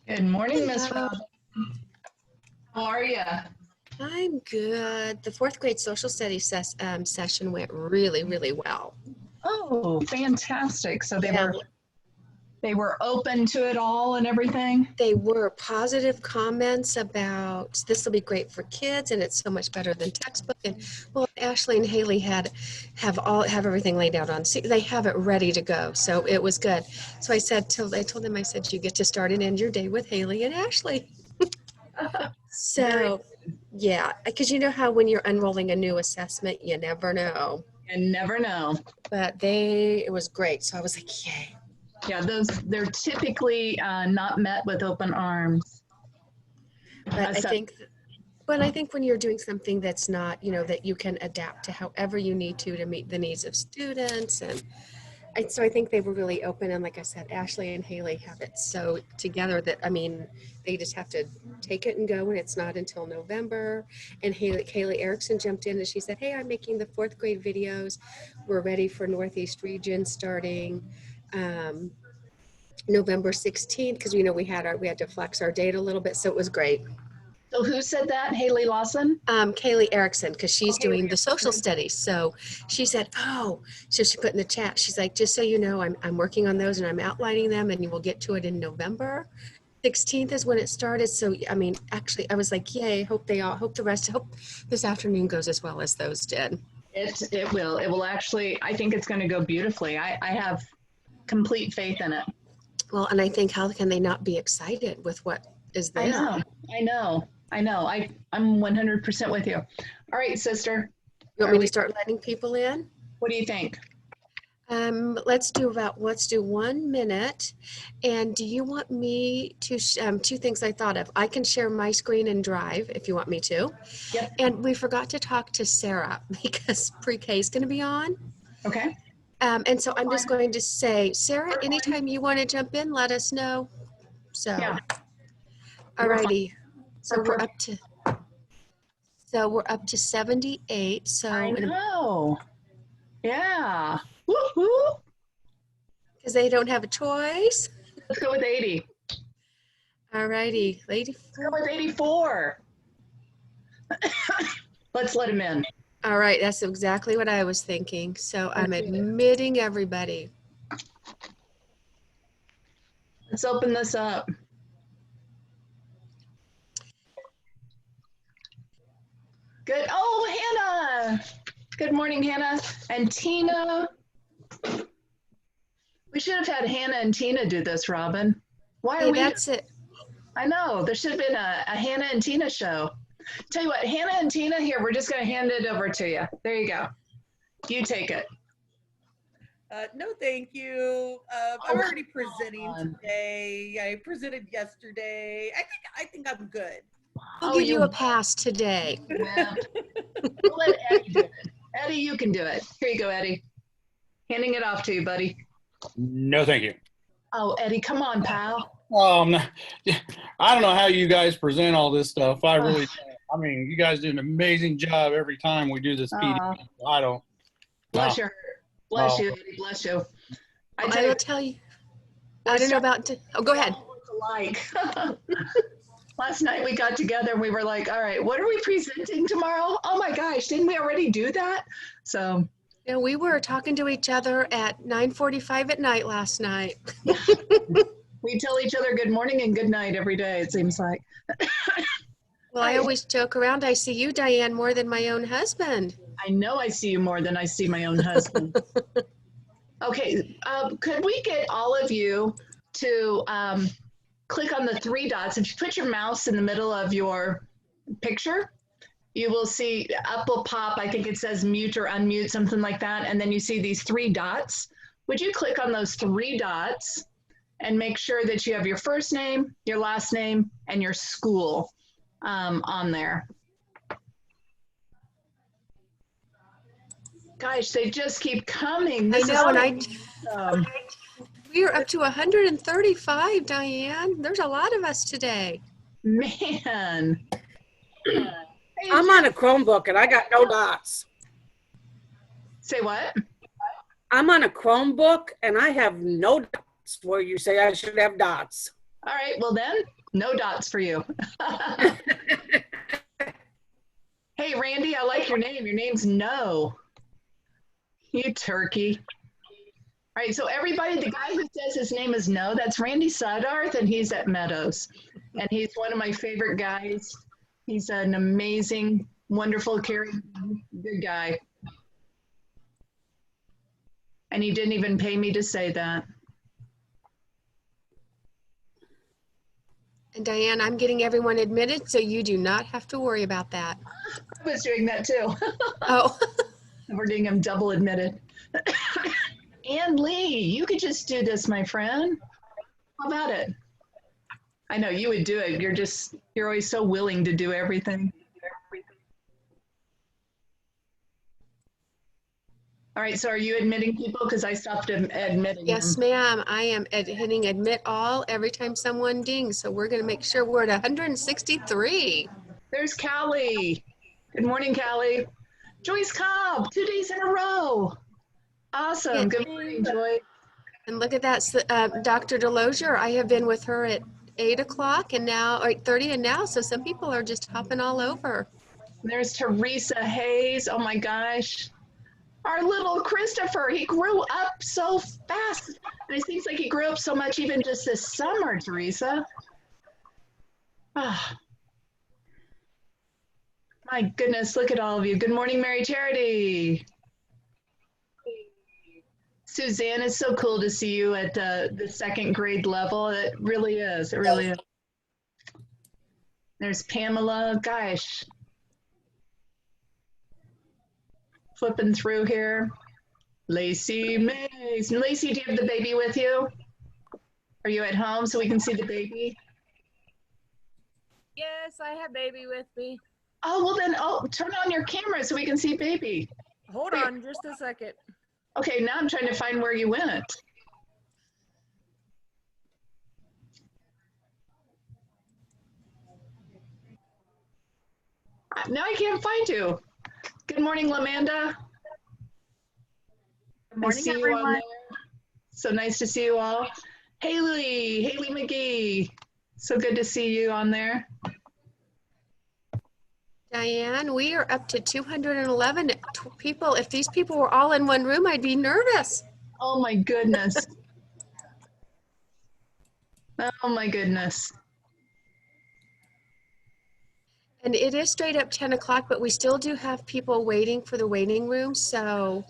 Good morning, Miss Hello. Robin. How are you? I'm good. The fourth grade social studies session went really, really well. Oh, fantastic. So Yeah. they were open to it all and everything? They were positive comments about this will be great for kids and it's so much better than textbook. And well, Ashley and Haley have everything laid out on. See, they have it ready to go. So it was good. So I told them, I said, you get to start and end your day with Haley and Ashley. So yeah, because you know how when you're unrolling a new assessment, you never know. You never know. But it was great. So I was like, yay. Yeah, they're typically not met with open arms. But I think when you're doing something that's not, that you can adapt to however you need to meet the needs of students. So I think they were really open. And like I said, Ashley and Haley have it so together that, they just have to take it and go, and it's not until November. And Haley Erickson jumped in and she said, hey, I'm making the fourth grade videos. We're ready for Northeast region starting November 16th, because we had to flex our date a little bit, so it was great. So who said that? Haley Lawson? Kaylee Erickson, because she's doing the social studies. So she said, so she put in the chat, she's like, just so you know, I'm working on those and I'm outlining them and you will get to it in November. 16th is when it started. So, actually I was like, yay, hope this afternoon goes as well as those did. It will actually, I think it's going to go beautifully. I have complete faith in it. Well, and I think how can they not be excited with what is there? I know. I'm 100% with you. All right, sister. You want me to start letting people in? What do you think? Let's do 1 minute. And do you want me to, two things I thought of. I can share my screen and drive if you want me to. Yep. And we forgot to talk to Sarah because pre-K is going to be on. Okay. And so I'm just going to say, Sarah, anytime you want to jump in, let us know. So, yeah. Alrighty. So we're up to 78. So I know. Yeah. Woohoo! Because they don't have a choice. Let's go with 80. Alrighty, Let's go with 84. Let's let him in. All right, that's exactly what I was thinking. So I'm admitting everybody. Let's open this up. Good. Oh, Hannah. Good morning, Hannah. And Tina. We should have had Hannah and Tina do this, Robin. Why are we? That's it. I know. There should have been a Hannah and Tina show. Tell you what, Hannah and Tina, here, we're just going to hand it over to you. There you go. You take it. No, thank you. I'm already presenting today. I presented yesterday. I think I'm good. We'll give you a pass today. Yeah. We'll let Eddie do it. Eddie, you can do it. Here you go, Eddie. Handing it off to you, buddy. No, thank you. Oh, Eddie, come on, pal. I don't know how you guys present all this stuff. I really don't. You guys do an amazing job every time we do this PD. I don't. Bless your heart. Bless you, Eddie. Bless you. I will tell you. I don't know about. Go ahead. Like last night we got together and we were like, all right, what are we presenting tomorrow? Oh my gosh, didn't we already do that? So. Yeah, we were talking to each other at 9:45 at night last night. We tell each other good morning and good night every day, it seems like. Well, I always joke around. I see you, Diane, more than my own husband. I know I see you more than I see my own husband. Okay, could we get all of you to click on the 3 dots? If you put your mouse in the middle of your picture, you will see up will pop, I think it says mute or unmute, something like that. And then you see these 3 dots. Would you click on those 3 dots and make sure that you have your first name, your last name, and your school on there? Gosh, they just keep coming. I know, and awesome. we are up to 135, Diane. There's a lot of us today. Man. Hey, I'm on a Chromebook and I got no dots. Say what? I'm on a Chromebook and I have no dots where you say I should have dots. All right, well then, no dots for you. Hey, Randy, I like your name. Your name's No. You turkey. All right, so everybody, the guy who says his name is No, that's Randy Sudarth, and he's at Meadows. And he's one of my favorite guys. He's an amazing, wonderful, caring, good guy. And he didn't even pay me to say that. And Diane, I'm getting everyone admitted, so you do not have to worry about that. I was doing that too. Oh. We're getting him double admitted. Ann Lee, you could just do this, my friend. How about it? I know you would do it. You're always so willing to do everything. All right, so are you admitting people? Because I stopped admitting Yes, them. ma'am. I am hitting admit all every time someone dings. So we're going to make sure we're at 163. There's Callie. Good morning, Callie. Joyce Cobb, 2 days in a row. Awesome. Yeah. Good morning, Joy. And look at that, Dr. Delosier. I have been with her at 8 o'clock and now, or 8:30 and now. So some people are just hopping all over. There's Teresa Hayes. Oh my gosh. Our little Christopher, he grew up so fast. And it seems like he grew up so much even just this summer, Teresa. Ah. My goodness, look at all of you. Good morning, Mary Charity. Suzanne, it's so cool to see you at the second grade level. It really is. It really is. There's Pamela. Gosh. Flipping through here. Lacey Mays. Lacey, do you have the baby with you? Are you at home so we can see the baby? Yes, I have baby with me. Oh, well then, turn on your camera so we can see baby. Hold on just a second. Okay, now I'm trying to find where you went. Now I can't find you. Good morning, Lamanda. Good morning, I see everyone. you on there. So nice to see you all. Haley McGee. So good to see you on there. Diane, we are up to 211 people. If these people were all in one room, I'd be nervous. Oh my goodness. Oh my goodness. And it is straight up 10 o'clock, but we still do have people waiting for the waiting room. So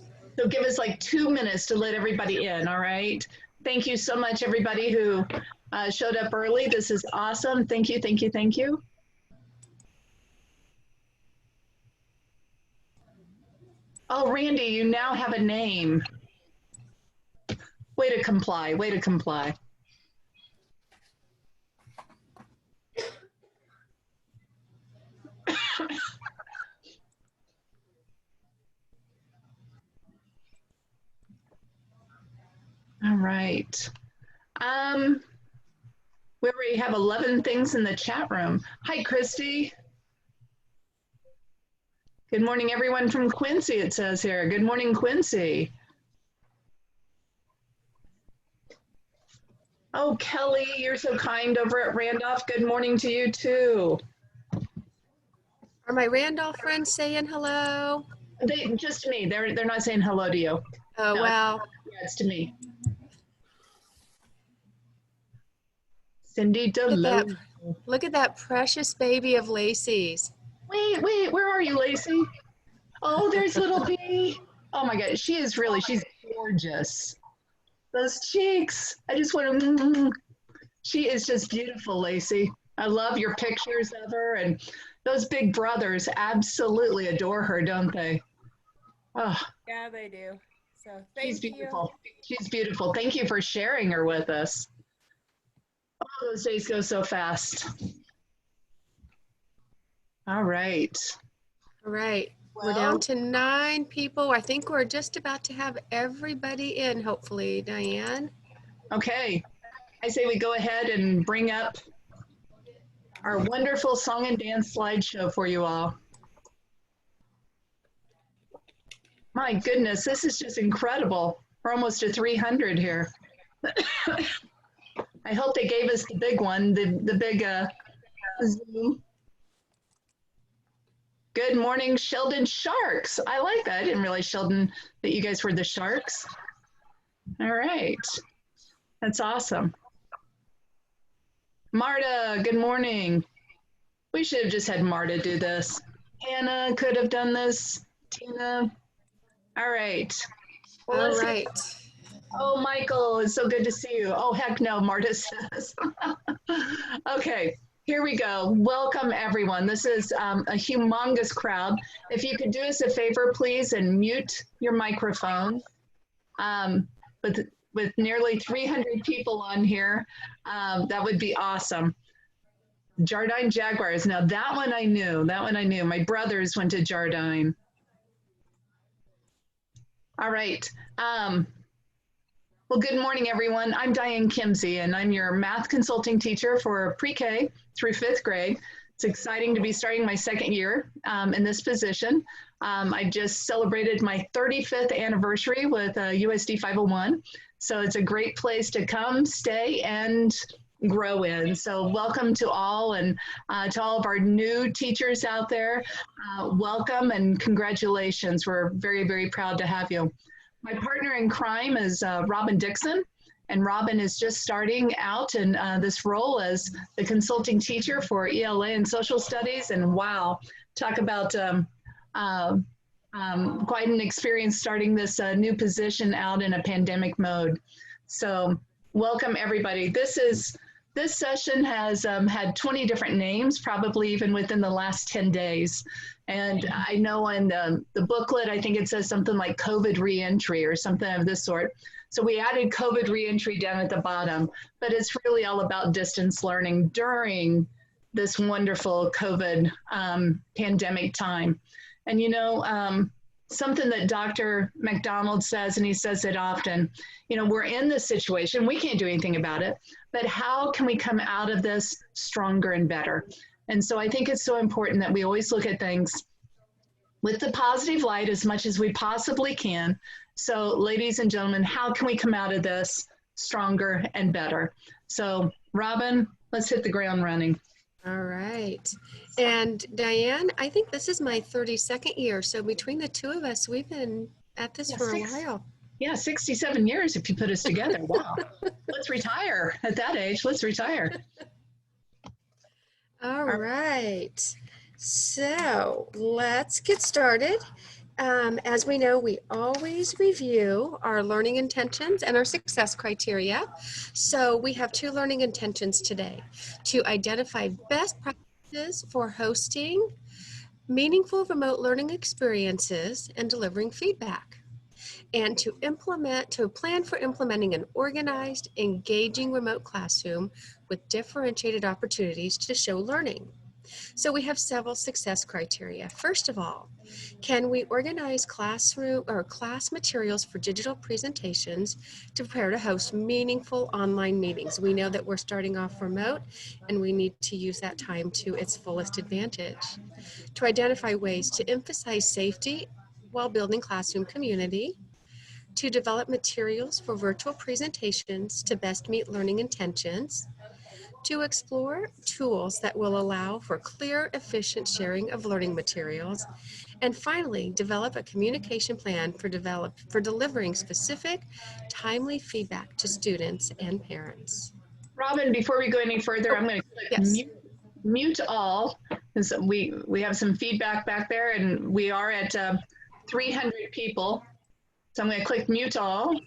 give us like 2 minutes to let everybody in, all right? Thank you so much, everybody who showed up early. This is awesome. Thank you, thank you, thank you. Oh, Randy, you now have a name. Way to comply, way to comply. All right. We already have 11 things in the chat room. Hi, Christy. Good morning, everyone from Quincy, it says here. Good morning, Quincy. Oh, Kelly, you're so kind over at Randolph. Good morning to you too. are my Randolph friends saying hello? Just to me. They're not saying hello to you. Oh, No, well. Yeah, it's to me. Cindy DeLo. Look at that precious baby of Lacey's. Wait, where are you, Lacey? Oh, there's little B. Oh my God, she's gorgeous. Those cheeks, I just want to, she is just beautiful, Lacey. I love your pictures of her, and those big brothers absolutely adore her, don't they? Oh, Yeah, they do. So she's thank you. beautiful. She's beautiful. Thank you for sharing her with us. Oh, those days go so fast. All right. All right. We're down to 9 people. I think we're just about to have everybody in, hopefully, Diane. Okay. I say we go ahead and bring up our wonderful song and dance slideshow for you all. My goodness, this is just incredible. We're almost to 300 here. I hope they gave us the big one, the big Zoom. Good morning, Sheldon Sharks. I like that. I didn't realize, Sheldon, that you guys were the Sharks. All right. That's awesome. Marta, good morning. We should have just had Marta do this. Hannah could have done this. Tina. All right. Well, All right. Oh, Michael, it's so good to see you. Oh, heck no, Marta says. Okay, here we go. Welcome, everyone. This is a humongous crowd. If you could do us a favor, please, and mute your microphone. With nearly 300 people on here, that would be awesome. Jardine Jaguars. Now, that one I knew. That one I knew. My brothers went to Jardine. All right. Well, good morning, everyone. I'm Diane Kimsey, and I'm your math consulting teacher for pre-K through 5th grade. It's exciting to be starting my 2nd year in this position. I just celebrated my 35th anniversary with USD 501. So it's a great place to come, stay, and grow in. So welcome to all, and to all of our new teachers out there, welcome and congratulations. We're very, very proud to have you. My partner in crime is Robin Dixon, and Robin is just starting out in this role as the consulting teacher for ELA and social studies. And wow, talk about quite an experience starting this new position out in a pandemic mode. So welcome, everybody. This session has had 20 different names, probably even within the last 10 days. And I know in the booklet, I think it says something like COVID reentry or something of this sort. So we added COVID reentry down at the bottom, but it's really all about distance learning during this wonderful COVID pandemic time. And you know, something that Dr. McDonald says, and he says it often, you know, we're in this situation, we can't do anything about it, but how can we come out of this stronger and better? And so I think it's so important that we always look at things with the positive light as much as we possibly can. So ladies and gentlemen, how can we come out of this stronger and better? So Robin, let's hit the ground running. All right. And Diane, I think this is my 32nd year. So between the two of us, we've been at this for a while. Yeah, 67 years if you put us together. Wow. Let's retire at that age. Let's retire. All right. So let's get started. As we know, we always review our learning intentions and our success criteria. So we have 2 learning intentions today: to identify best practices for hosting meaningful remote learning experiences and delivering feedback, and to plan for implementing an organized, engaging remote classroom with differentiated opportunities to show learning. So we have several success criteria. First of all, can we organize classroom or class materials for digital presentations to prepare to host meaningful online meetings? We know that we're starting off remote and we need to use that time to its fullest advantage. To identify ways to emphasize safety while building classroom community. To develop materials for virtual presentations to best meet learning intentions. To explore tools that will allow for clear, efficient sharing of learning materials. And finally, develop a communication plan for delivering specific, timely feedback to students and parents. Robin, before we go any further, I'm going to click mute all, because we have some feedback back there, and we are at 300 people. So I'm going to click mute all.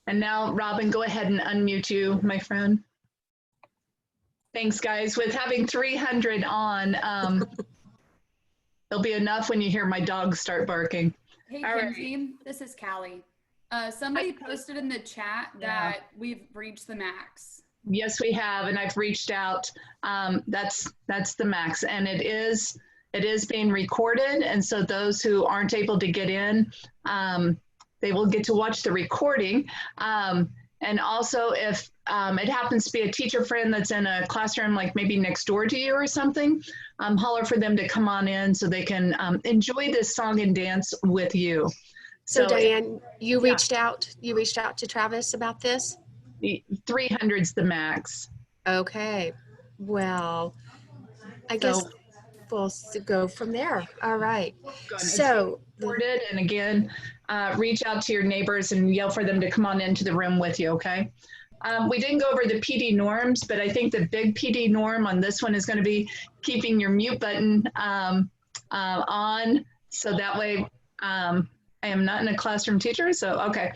And now, Robin, go ahead and unmute you, my friend. Thanks, guys. With having 300 on, there'll be enough when you hear my dogs start barking. Hey, Kimsey, this is Callie. Somebody posted in the chat that we've reached the max. Yes, we have, and I've reached out. That's the max, and it is being recorded, and so those who aren't able to get in, they will get to watch the recording. And also, if it happens to be a teacher friend that's in a classroom, like maybe next door to you or something, holler for them to come on in so they can enjoy this song and dance with you. So Diane, you reached out to Travis about this? 300's the max. Okay. Well, I guess we'll go from there. All right. So, recorded, and again, reach out to your neighbors and yell for them to come on into the room with you, okay? We didn't go over the PD norms, but I think the big PD norm on this one is going to be keeping your mute button on, so that way I am not in a classroom teacher, so okay.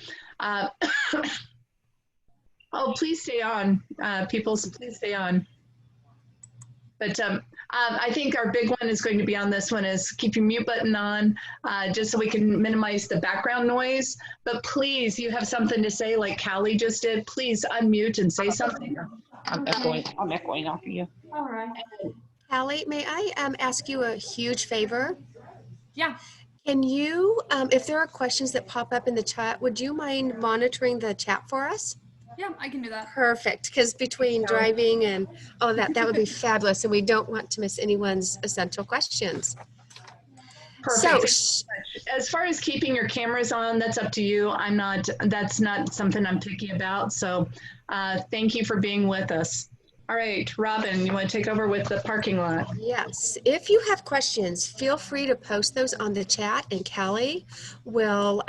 Oh, please stay on, people, please stay on. But I think our big one is going to be on this one is keep your mute button on, just so we can minimize the background noise. But please, you have something to say like Callie just did, please unmute and say something. I'm echoing off of you. All right. Callie, may I ask you a huge favor? Yeah. Can you, if there are questions that pop up in the chat, would you mind monitoring the chat for us? Yeah, I can do that. Perfect, because between driving and all of that would be fabulous, and we don't want to miss anyone's essential questions. Perfect. So, as far as keeping your cameras on, that's up to you. That's not something I'm picky about. So thank you for being with us. All right, Robin, you want to take over with the parking lot? Yes, if you have questions, feel free to post those on the chat, and Callie will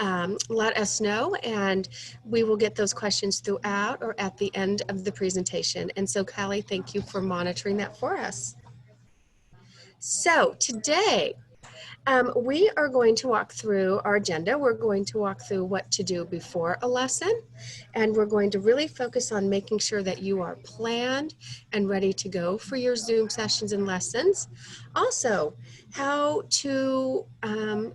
let us know, and we will get those questions throughout or at the end of the presentation. And so, Callie, thank you for monitoring that for us. So today, we are going to walk through our agenda. We're going to walk through what to do before a lesson, and we're going to really focus on making sure that you are planned and ready to go for your Zoom sessions and lessons. Also, how to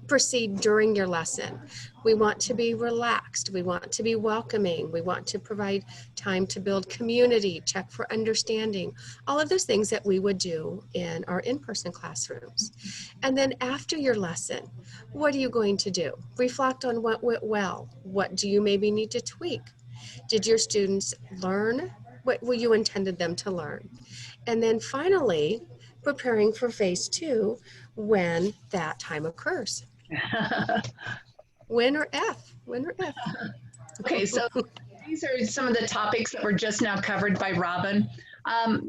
proceed during your lesson. We want to be relaxed. We want to be welcoming. We want to provide time to build community, check for understanding, all of those things that we would do in our in-person classrooms. And then after your lesson, what are you going to do? Reflect on what went well. What do you maybe need to tweak? Did your students learn what you intended them to learn? And then finally, preparing for phase 2 when that time occurs. When or if. Okay, so these are some of the topics that were just now covered by Robin.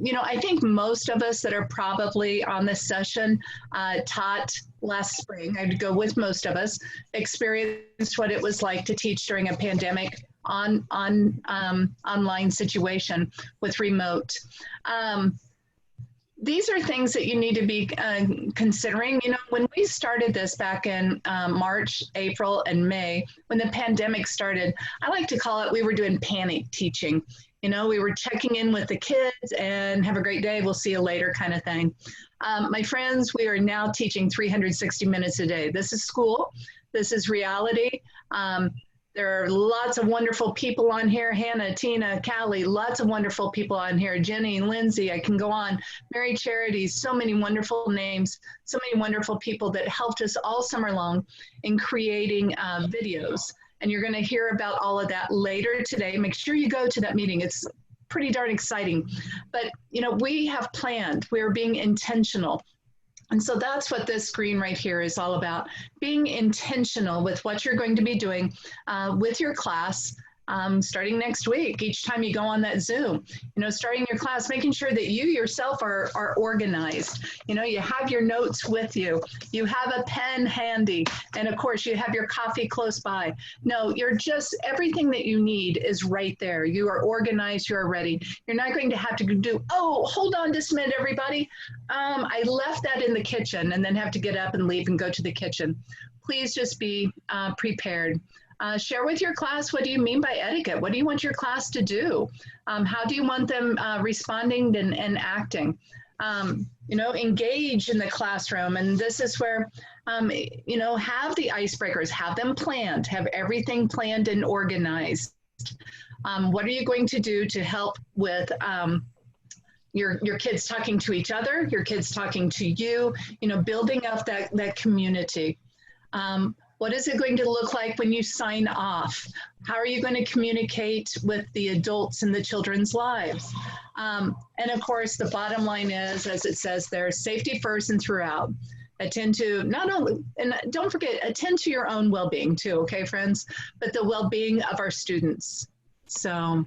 You know, I think most of us that are probably on this session taught last spring, I'd go with most of us, experienced what it was like to teach during a pandemic online situation with remote. These are things that you need to be considering. You know, when we started this back in March, April, and May, when the pandemic started, I like to call it, we were doing panic teaching. You know, we were checking in with the kids and have a great day, we'll see you later kind of thing. My friends, we are now teaching 360 minutes a day. This is school, this is reality. There are lots of wonderful people on here, Hannah, Tina, Callie, lots of wonderful people on here, Jenny, Lindsay, I can go on, Mary Charity, so many wonderful names, so many wonderful people that helped us all summer long in creating videos. And you're gonna hear about all of that later today. Make sure you go to that meeting. It's pretty darn exciting. But you know, we have planned, we're being intentional. And so that's what this screen right here is all about, being intentional with what you're going to be doing with your class starting next week. Each time you go on that Zoom, you know, starting your class, making sure that you yourself are organized. You know, you have your notes with you, you have a pen handy, and of course you have your coffee close by. No, you're just, everything that you need is right there. You are organized, you are ready. You're not going to have to do, oh, hold on just a minute, everybody. I left that in the kitchen, and then have to get up and leave and go to the kitchen. Please just be prepared. Share with your class, what do you mean by etiquette? What do you want your class to do? How do you want them responding and acting? You know, engage in the classroom. And this is where, you know, have the icebreakers, have them planned, have everything planned and organized. What are you going to do to help with your kids talking to each other, your kids talking to you, building up that community? What is it going to look like when you sign off? How are you going to communicate with the adults in the children's lives? And of course, the bottom line is, as it says there, safety first and throughout. Attend to not only, and don't forget, attend to your own well-being too, okay, friends, but the well-being of our students. So,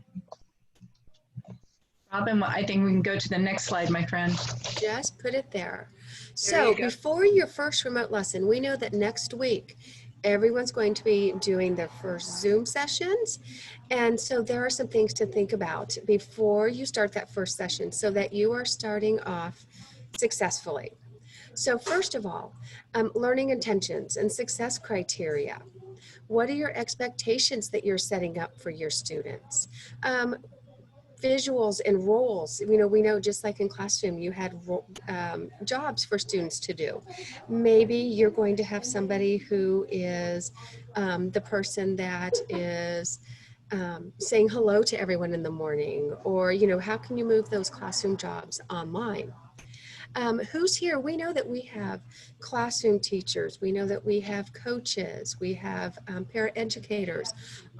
Robin, I think we can go to the next slide, my friend. Just put it there. So before your first remote lesson, we know that next week, everyone's going to be doing their first Zoom sessions. And so there are some things to think about before you start that first session so that you are starting off successfully. So first of all, learning intentions and success criteria. What are your expectations that you're setting up for your students? Visuals and roles. We know just like in classroom, you had jobs for students to do. Maybe you're going to have somebody who is the person that is saying hello to everyone in the morning, or, how can you move those classroom jobs online? Who's here? We know that we have classroom teachers. We know that we have coaches. We have paraeducators.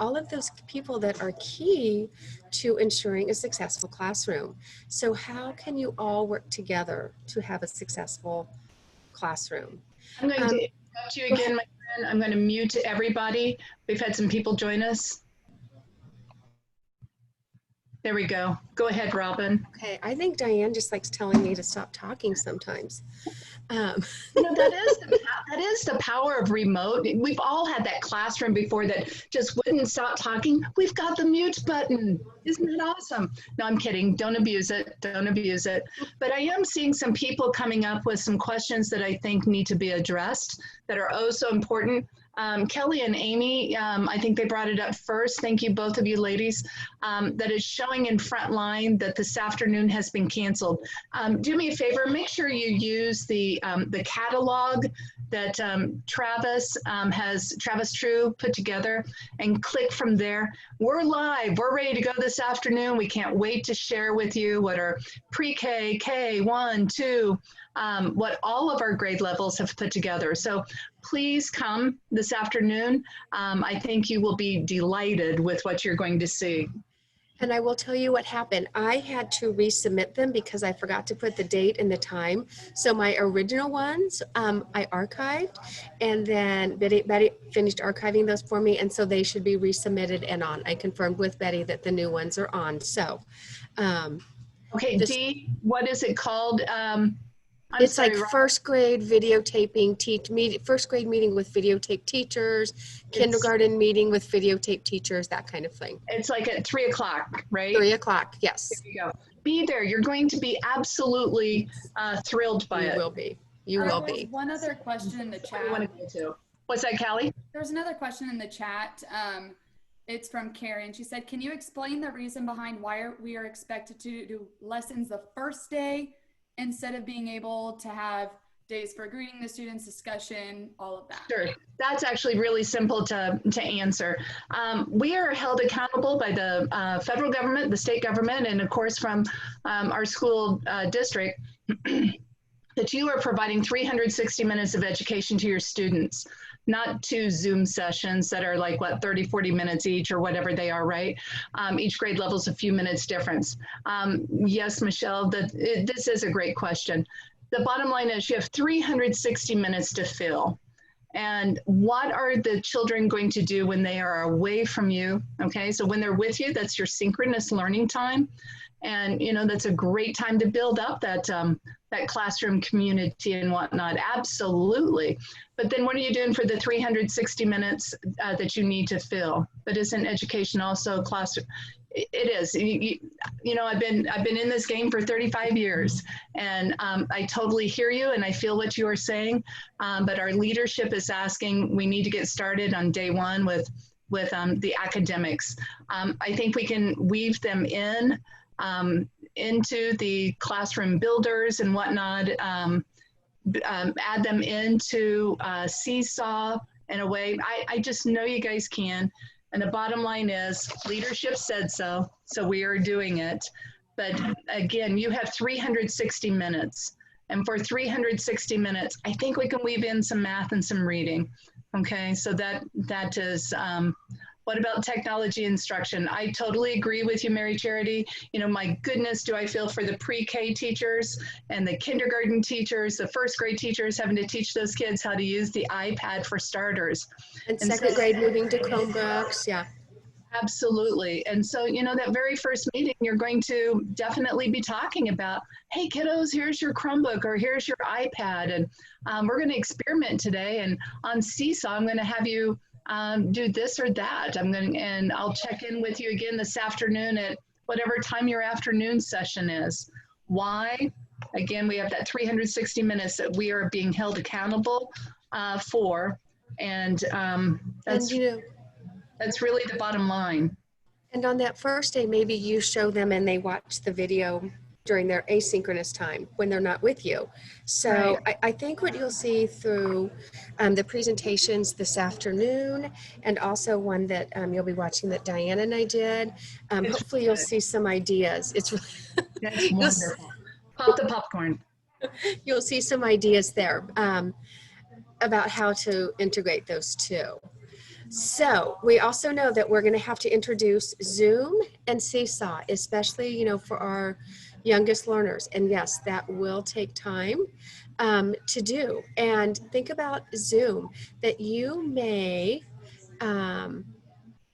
All of those people that are key to ensuring a successful classroom. So how can you all work together to have a successful classroom? I'm going to interrupt you again, my friend. I'm going to mute everybody. We've had some people join us. There we go. Go ahead, Robin. Okay, I think Diane just likes telling me to stop talking sometimes. That is the power of remote. We've all had that classroom before that just wouldn't stop talking. We've got the mute button. Isn't that awesome? No, I'm kidding. Don't abuse it. Don't abuse it. But I am seeing some people coming up with some questions that I think need to be addressed that are oh so important. Kelly and Amy, I think they brought it up first. Thank you, both of you ladies. That is showing in Frontline that this afternoon has been canceled. Do me a favor, make sure you use the catalog that Travis True put together and click from there. We're live, we're ready to go this afternoon. We can't wait to share with you what our pre-K, K, 1, 2, what all of our grade levels have put together. So please come this afternoon. I think you will be delighted with what you're going to see. And I will tell you what happened. I had to resubmit them because I forgot to put the date and the time. So my original ones, I archived, and then Betty finished archiving those for me, and so they should be resubmitted and on. I confirmed with Betty that the new ones are on. So, okay, Dee, what is it called? It's like first grade videotaping, first grade meeting with videotape teachers, kindergarten meeting with videotape teachers, that kind of thing. It's like at 3 o'clock, right? 3 o'clock, yes. There you go. Be there. You're going to be absolutely thrilled by it. You will be. You will be. One other question in the chat. What's that, Callie? There's another question in the chat. It's from Karen. She said, can you explain the reason behind why we are expected to do lessons the first day instead of being able to have days for greeting the students, discussion, all of that? Sure. That's actually really simple to answer. We are held accountable by the federal government, the state government, and of course from our school district that you are providing 360 minutes of education to your students, not 2 Zoom sessions that are like, what, 30, 40 minutes each or whatever they are, right? Each grade level is a few minutes difference. Yes, Michelle, this is a great question. The bottom line is you have 360 minutes to fill. And what are the children going to do when they are away from you? Okay, so when they're with you, that's your synchronous learning time. And, that's a great time to build up that classroom community and whatnot. Absolutely. But then what are you doing for the 360 minutes that you need to fill? But isn't education also classroom? It is. I've been in this game for 35 years, and I totally hear you, and I feel what you are saying. But our leadership is asking we need to get started on day one with the academics. I think we can weave them in into the classroom builders and whatnot. Add them into Seesaw in a way. I just know you guys can. And the bottom line is leadership said so, so we are doing it. But again, you have 360 minutes. And for 360 minutes, I think we can weave in some math and some reading. Okay, so that is, what about technology instruction? I totally agree with you, Mary Charity. You know, my goodness, do I feel for the pre-K teachers and the kindergarten teachers, the first grade teachers having to teach those kids how to use the iPad for starters. And second grade moving to Chromebooks, yeah. Absolutely. And so, you know, that very first meeting, you're going to definitely be talking about, hey, kiddos, here's your Chromebook or here's your iPad. And we're going to experiment today. And on Seesaw, I'm going to have you do this or that. And I'll check in with you again this afternoon at whatever time your afternoon session is. Why? Again, we have that 360 minutes that we are being held accountable for. And that's, and, you know, that's really the bottom line. And on that first day, maybe you show them and they watch the video during their asynchronous time when they're not with you. So Right. I think what you'll see through the presentations this afternoon, and also one that you'll be watching that Diane and I did, hopefully you'll see some ideas. It's That's wonderful. Pop the popcorn. You'll see some ideas there about how to integrate those two. So we also know that we're going to have to introduce Zoom and Seesaw, especially, you know, for our youngest learners. And yes, that will take time to do. And think about Zoom, that you may, I'm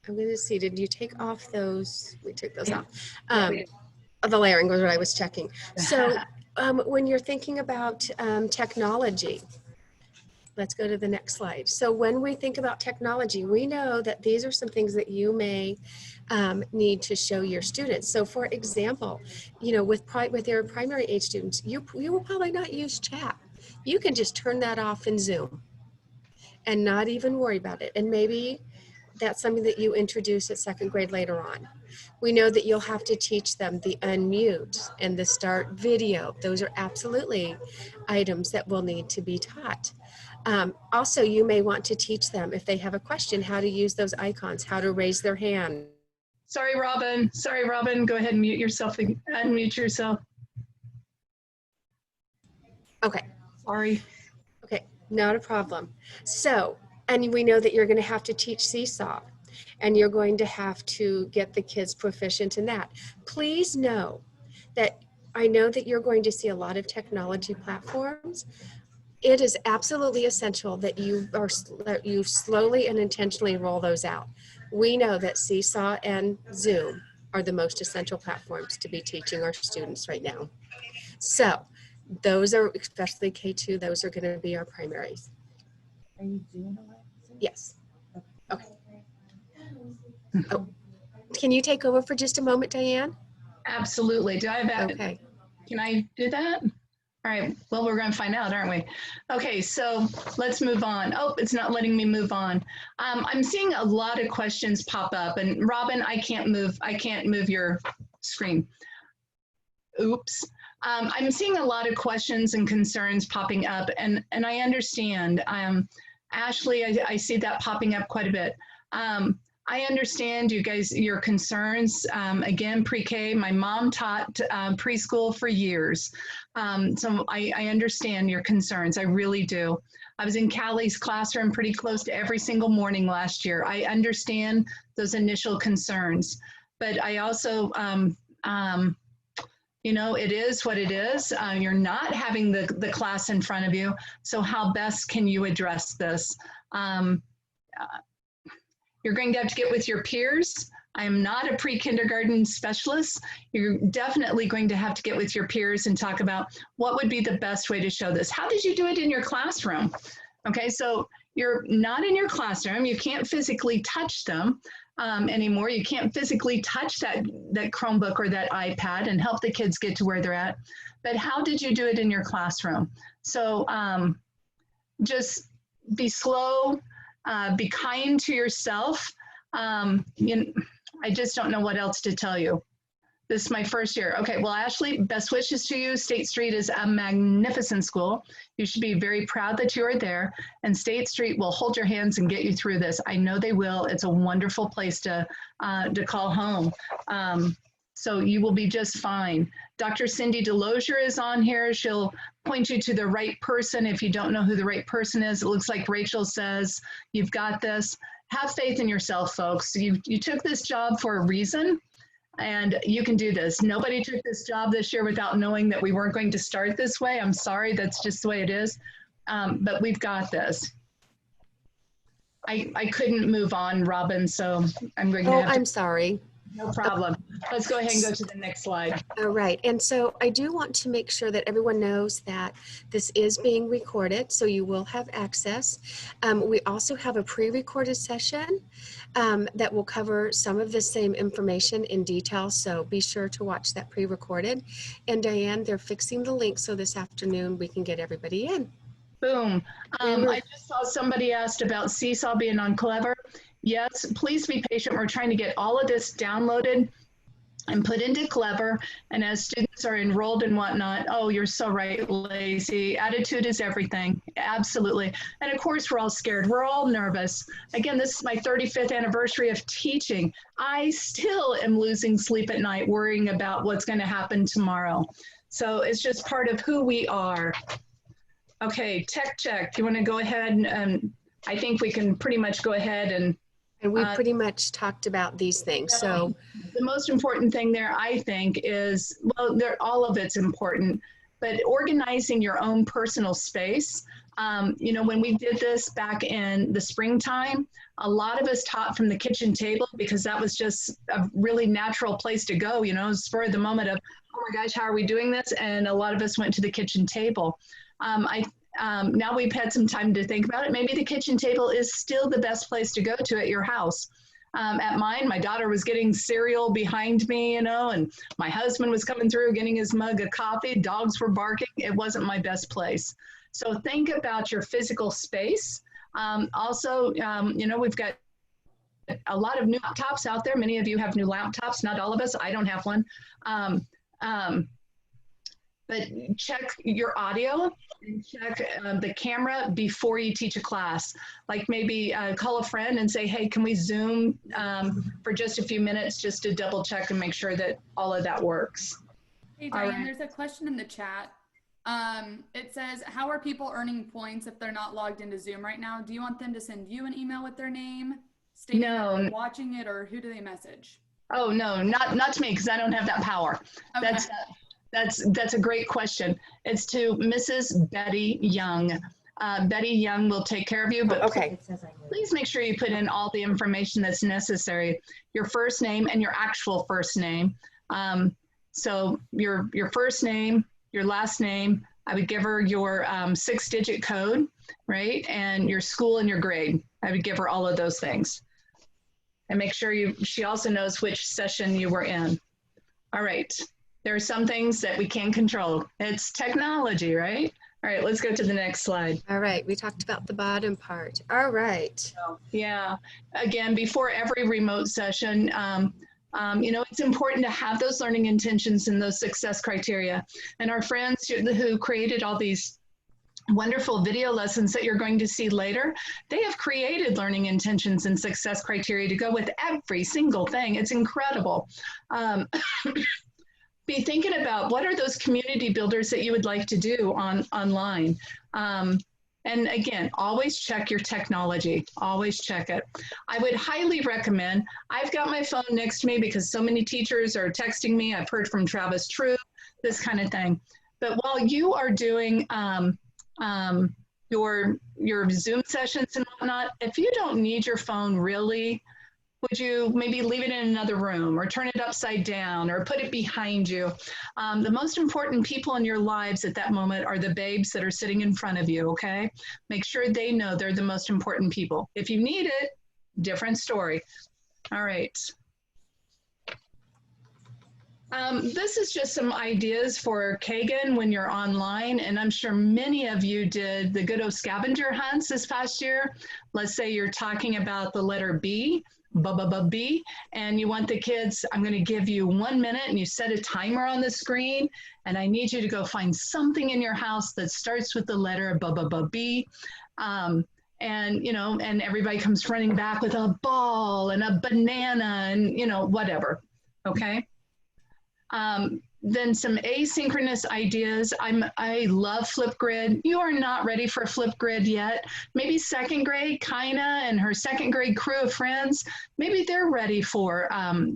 going to see, did you take off those? We took those off. The layering was what I was checking. So when you're thinking about technology, let's go to the next slide. So when we think about technology, we know that these are some things that you may need to show your students. So for example, you know, with your primary age students, you will probably not use chat. You can just turn that off in Zoom and not even worry about it. And maybe that's something that you introduce at second grade later on. We know that you'll have to teach them the unmute and the start video. Those are absolutely items that will need to be taught. Also, you may want to teach them, if they have a question, how to use those icons, how to raise their hand. Sorry, Robin. Sorry, Robin. Go ahead and mute yourself. Unmute yourself. Okay. Sorry. Okay, not a problem. So, and we know that you're going to have to teach Seesaw, and you're going to have to get the kids proficient in that. Please know that I know that you're going to see a lot of technology platforms. It is absolutely essential that you slowly and intentionally roll those out. We know that Seesaw and Zoom are the most essential platforms to be teaching our students right now. So those are, especially K2, those are going to be our primaries. Are you doing it? Yes. Okay. Oh, can you take over for just a moment, Diane? Absolutely. Do I have Okay. Can I do that? All right. Well, we're going to find out, aren't we? Okay. So let's move on. Oh, it's not letting me move on. I'm seeing a lot of questions pop up, and Robin, I can't move your screen. Oops. I'm seeing a lot of questions and concerns popping up, and I understand. Ashley, I see that popping up quite a bit. I understand you guys, your concerns. Again, pre-K, my mom taught preschool for years. So I understand your concerns, I really do. I was in Callie's classroom pretty close to every single morning last year. I understand those initial concerns, but I also, you know, it is what it is. You're not having the class in front of you. So how best can you address this? You're going to have to get with your peers. I am not a pre-kindergarten specialist. You're definitely going to have to get with your peers and talk about what would be the best way to show this. How did you do it in your classroom? Okay, so you're not in your classroom. You can't physically touch them anymore. You can't physically touch that Chromebook or that iPad and help the kids get to where they're at. But how did you do it in your classroom? So just be slow. Be kind to yourself. I just don't know what else to tell you. This is my first year. Okay, well, Ashley, best wishes to you. State Street is a magnificent school. You should be very proud that you are there, and State Street will hold your hands and get you through this. I know they will. It's a wonderful place to call home. So you will be just fine. Dr. Cindy Delosier is on here. She'll point you to the right person if you don't know who the right person is. It looks like Rachel says, you've got this. Have faith in yourself, folks. You took this job for a reason. And you can do this. Nobody took this job this year without knowing that we weren't going to start this way. I'm sorry, that's just the way it is. But we've got this. I couldn't move on, Robin, so I'm going to have to. I'm sorry. No problem. Let's go ahead and go to the next slide. All right. And so I do want to make sure that everyone knows that this is being recorded, so you will have access. We also have a pre-recorded session that will cover some of the same information in detail, so be sure to watch that pre-recorded. And Diane, they're fixing the link so this afternoon we can get everybody in. Boom. I just saw somebody asked about Seesaw being on Clever. Yes, please be patient. We're trying to get all of this downloaded and put into Clever. And as students are enrolled and whatnot, oh, you're so right, Lacey. Attitude is everything. Absolutely. And of course, we're all scared. We're all nervous. Again, this is my 35th anniversary of teaching. I still am losing sleep at night worrying about what's going to happen tomorrow. So it's just part of who we are. Okay, tech check. You want to go ahead and I think we can pretty much go ahead and we pretty much talked about these things. So the most important thing there, I think, is, well, all of it's important, but organizing your own personal space. You know, when we did this back in the springtime, a lot of us taught from the kitchen table because that was just a really natural place to go, you know, spur of the moment of, oh my gosh, how are we doing this? And a lot of us went to the kitchen table. Now we've had some time to think about it. Maybe the kitchen table is still the best place to go to at your house. At mine, my daughter was getting cereal behind me, you know, and my husband was coming through getting his mug of coffee. Dogs were barking. It wasn't my best place. So think about your physical space. Also, you know, we've got a lot of new laptops out there. Many of you have new laptops, not all of us. I don't have one. But check your audio and check the camera before you teach a class. Like maybe call a friend and say, hey, can we Zoom for just a few minutes just to double check and make sure that all of that works. Hey, Diane, there's a question in the chat. It says, how are people earning points if they're not logged into Zoom right now? Do you want them to send you an email with their name, stating that they're watching it, or who do they message? Oh, no, not to me, because I don't have that power. Okay. That's a great question. It's to Mrs. Betty Young. Betty Young will take care of you, but please make sure you put in all the information that's necessary. Your first name and your actual first name. So your first name, your last name, I would give her your 6-digit code, right? And your school and your grade. I would give her all of those things. And make sure she also knows which session you were in. All right. There are some things that we can't control. It's technology, right? All right, let's go to the next slide. All right, we talked about the bottom part. All right. Yeah, again, before every remote session, you know, it's important to have those learning intentions and those success criteria. And our friends who created all these wonderful video lessons that you're going to see later, they have created learning intentions and success criteria to go with every single thing. It's incredible. Be thinking about what are those community builders that you would like to do online. And again, always check your technology, always check it. I would highly recommend, I've got my phone next to me because so many teachers are texting me. I've heard from Travis True, this kind of thing. But while you are doing your Zoom sessions and whatnot, if you don't need your phone really, would you maybe leave it in another room or turn it upside down or put it behind you? The most important people in your lives at that moment are the babes that are sitting in front of you, okay? Make sure they know they're the most important people. If you need it, different story. All right. This is just some ideas for Kagan when you're online, and I'm sure many of you did the good old scavenger hunts this past year. Let's say you're talking about the letter B, B, and you want the kids, I'm going to give you 1 minute, and you set a timer on the screen, and I need you to go find something in your house that starts with the letter B. And, you know, and everybody comes running back with a ball and a banana and, you know, whatever. Okay. Then some asynchronous ideas. I love Flipgrid. You are not ready for Flipgrid yet. Maybe second grade, Kaina and her second grade crew of friends, maybe they're ready for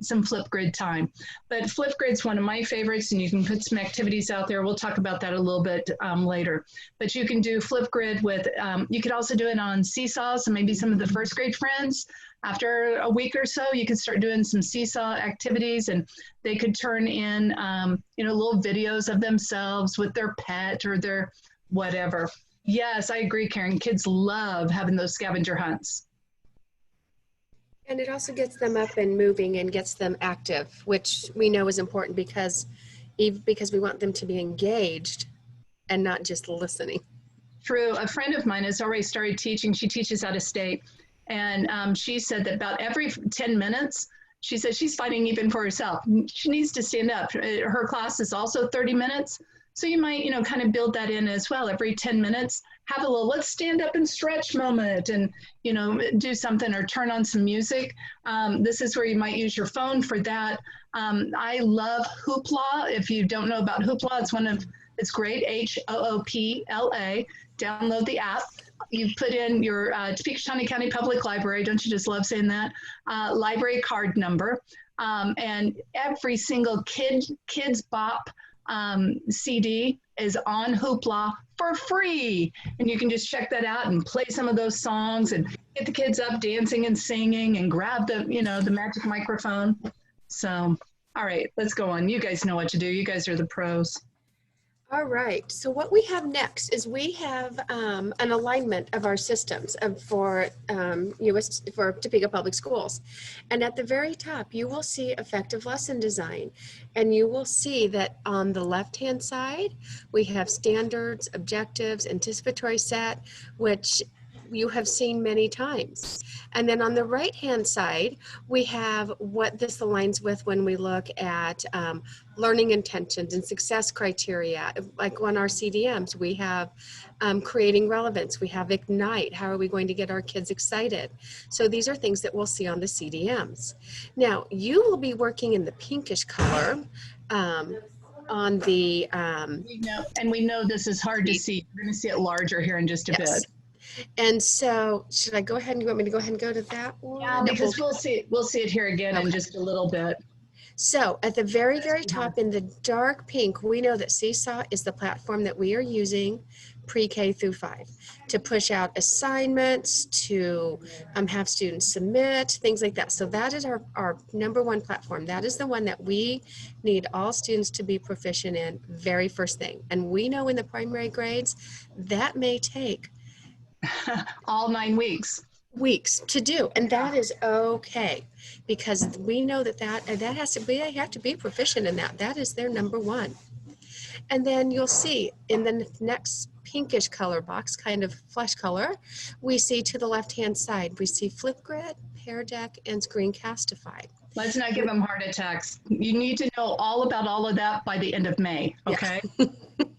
some Flipgrid time. But Flipgrid's one of my favorites, and you can put some activities out there. We'll talk about that a little bit later. But you can do Flipgrid with, you could also do it on Seesaw, so maybe some of the first grade friends. After a week or so, you could start doing some Seesaw activities, and they could turn in, you know, little videos of themselves with their pet or their whatever. Yes, I agree, Karen. Kids love having those scavenger hunts. And it also gets them up and moving and gets them active, which we know is important because we want them to be engaged and not just listening. True. A friend of mine has already started teaching. She teaches out of state. And she said that about every 10 minutes, she said she's fighting even for herself. She needs to stand up. Her class is also 30 minutes. So you might, you know, kind of build that in as well. Every 10 minutes, have a little, let's stand up and stretch moment and, you know, do something or turn on some music. This is where you might use your phone for that. I love Hoopla. If you don't know about Hoopla, it's great, Hoopla. Download the app. You put in your Topeka County Public Library, don't you just love saying that? Library card number. And every single Kids Bop CD is on Hoopla for free. And you can just check that out and play some of those songs and get the kids up dancing and singing and grab the, you know, the magic microphone. So, all right, let's go on. You guys know what to do. You guys are the pros. All right, so what we have next is we have an alignment of our systems for Topeka Public Schools. And at the very top, you will see effective lesson design. And you will see that on the left-hand side, we have standards, objectives, anticipatory set, which you have seen many times. And then on the right-hand side, we have what this aligns with when we look at learning intentions and success criteria. Like on our CDMs, we have creating relevance, we have ignite, how are we going to get our kids excited? So these are things that we'll see on the CDMs. Now, you will be working in the pinkish color on the... we know this is hard to see. We're gonna see it larger here in just a bit. And so should I go ahead and you want me to go ahead and go to that one? Yeah, because we'll see it here again in just a little bit. So at the very, very top in the dark pink, we know that Seesaw is the platform that we are using pre-K through 5 to push out assignments, to have students submit, things like that. So that is our number one platform. That is the one that we need all students to be proficient in very first thing. And we know in the primary grades, that may take all 9 weeks to do, and that is okay because we know that has to be, they have to be proficient in that. That is their number one. And then you'll see in the next pinkish color box, kind of flesh color, we see to the left hand side, we see Flipgrid, Pear Deck, and Screencastify. Let's not give them heart attacks. You need to know all about all of that by the end of May, okay? Yeah.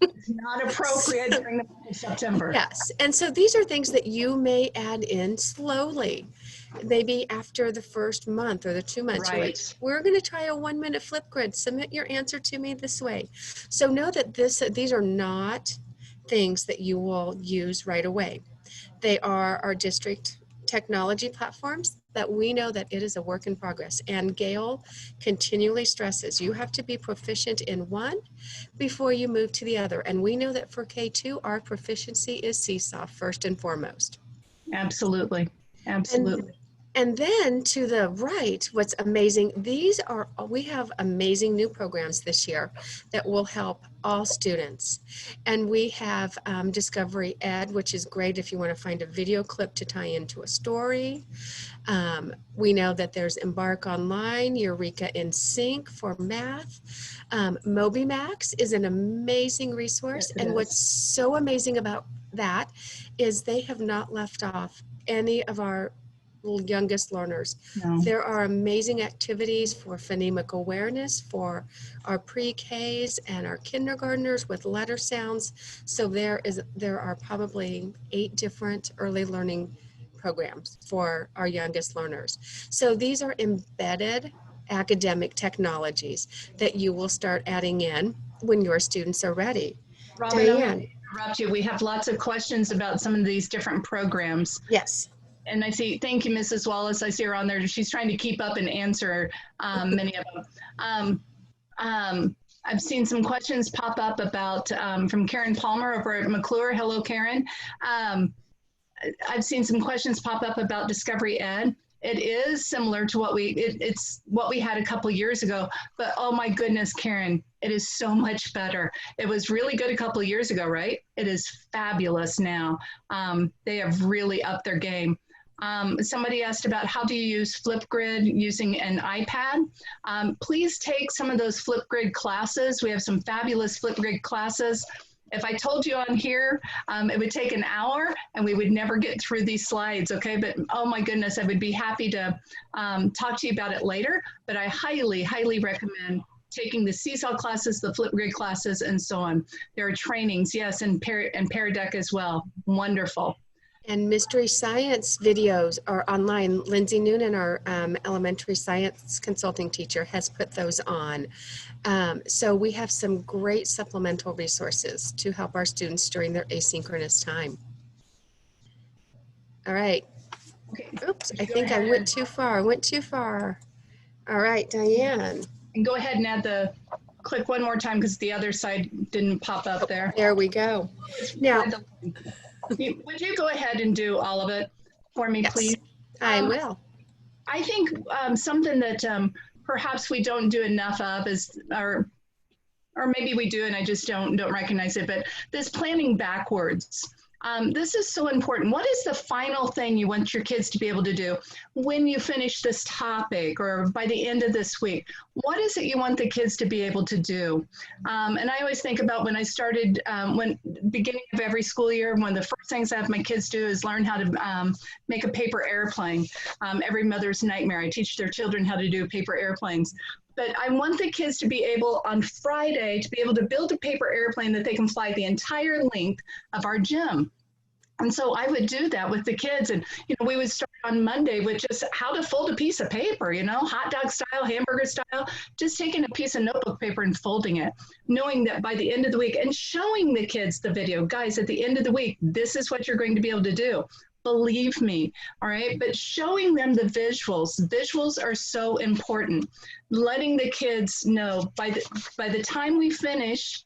It's not appropriate during the month of September. Yes, and so these are things that you may add in slowly, maybe after the first month or the 2 months. Right. Like, we're going to try a 1 minute Flipgrid. Submit your answer to me this way. So know that these are not things that you will use right away. They are our district technology platforms that we know that it is a work in progress. And Gail continually stresses you have to be proficient in one before you move to the other. And we know that for K2, our proficiency is Seesaw first and foremost. Absolutely. Absolutely. And then to the right, what's amazing, we have amazing new programs this year that will help all students. And we have Discovery Ed, which is great if you want to find a video clip to tie into a story. We know that there's Embark Online, Eureka in Sync for math. MobiMax is an amazing resource. Yes, it and is. what's so amazing about that is they have not left off any of our youngest learners. No. There are amazing activities for phonemic awareness for our pre-Ks and our kindergartners with letter sounds. So there are probably 8 different early learning programs for our youngest learners. So these are embedded academic technologies that you will start adding in when your students are ready. Robin, I'm going Diane. to interrupt you. We have lots of questions about some of these different programs. Yes. And I see, thank you, Mrs. Wallace. I see her on there. She's trying to keep up and answer many of them. I've seen some questions pop up about from Karen Palmer over at McClure. Hello, Karen. I've seen some questions pop up about Discovery Ed. It is similar to it's what we had a couple years ago, but oh my goodness, Karen, it is so much better. It was really good a couple of years ago, right? It is fabulous now. They have really upped their game. Somebody asked about how do you use Flipgrid using an iPad. Please take some of those Flipgrid classes. We have some fabulous Flipgrid classes. If I told you on here, it would take an hour and we would never get through these slides, okay? But oh my goodness, I would be happy to talk to you about it later, but I highly, highly recommend taking the Seesaw classes, the Flipgrid classes, and so on. There are trainings, yes, and Paradeck as well. Wonderful. And Mystery Science videos are online. Lindsay Noonan, our elementary science consulting teacher, has put those on. So we have some great supplemental resources to help our students during their asynchronous time. All right. Okay. Oops, I think I went too far. All right, Diane. And go ahead and click one more time because the other side didn't pop up there. There we go. Now, would you go ahead and do all of it for me, yes, please? I will. I think something that perhaps we don't do enough of is, or maybe we do and I just don't recognize it, but this planning backwards. This is so important. What is the final thing you want your kids to be able to do when you finish this topic or by the end of this week? What is it you want the kids to be able to do? And I always think about when I started, beginning of every school year, one of the first things I have my kids do is learn how to make a paper airplane. Every mother's nightmare. I teach their children how to do paper airplanes. But I want the kids to be able, on Friday, to be able to build a paper airplane that they can fly the entire length of our gym. And so I would do that with the kids. And, we would start on Monday with just how to fold a piece of paper, hot dog style, hamburger style, just taking a piece of notebook paper and folding it, knowing that by the end of the week and showing the kids the video, guys, at the end of the week, this is what you're going to be able to do. Believe me, all right? But showing them the visuals. Visuals are so important. Letting the kids know by the time we finish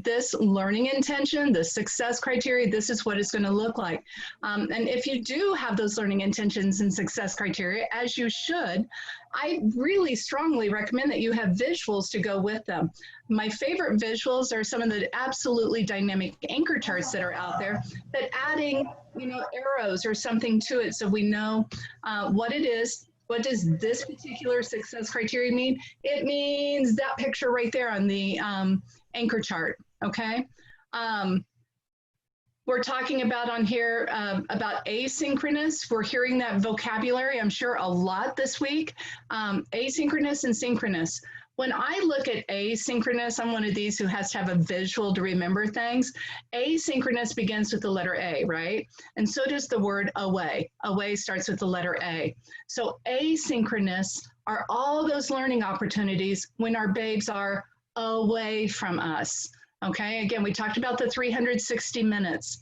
this learning intention, the success criteria, this is what it's going to look like. And if you do have those learning intentions and success criteria, as you should, I really strongly recommend that you have visuals to go with them. My favorite visuals are some of the absolutely dynamic anchor charts that are out there, but adding, arrows or something to it so we know what it is. What does this particular success criteria mean? It means that picture right there on the anchor chart, okay? We're talking about on here about asynchronous. We're hearing that vocabulary, I'm sure, a lot this week. Asynchronous and synchronous. When I look at asynchronous, I'm one of these who has to have a visual to remember things. Asynchronous begins with the letter A, right? And so does the word away. Away starts with the letter A. So asynchronous are all those learning opportunities when our babes are away from us. Okay, again, we talked about the 360 minutes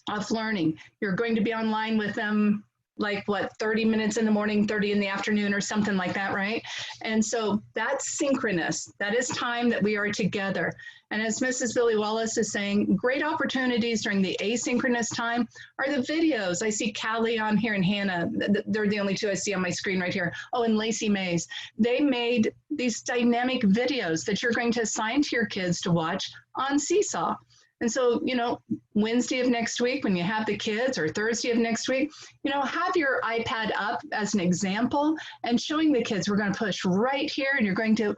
of learning. You're going to be online with them like what, 30 minutes in the morning, 30 in the afternoon or something like that, right? And so that's synchronous. That is time that we are together. And as Mrs. Billy Wallace is saying, great opportunities during the asynchronous time are the videos. I see Callie on here and Hannah. They're the only two I see on my screen right here. Oh, and Lacey Mays. They made these dynamic videos that you're going to assign to your kids to watch on Seesaw. And so, you know, Wednesday of next week, when you have the kids, or Thursday of next week, you know, have your iPad up as an example and showing the kids, we're going to push right here and you're going to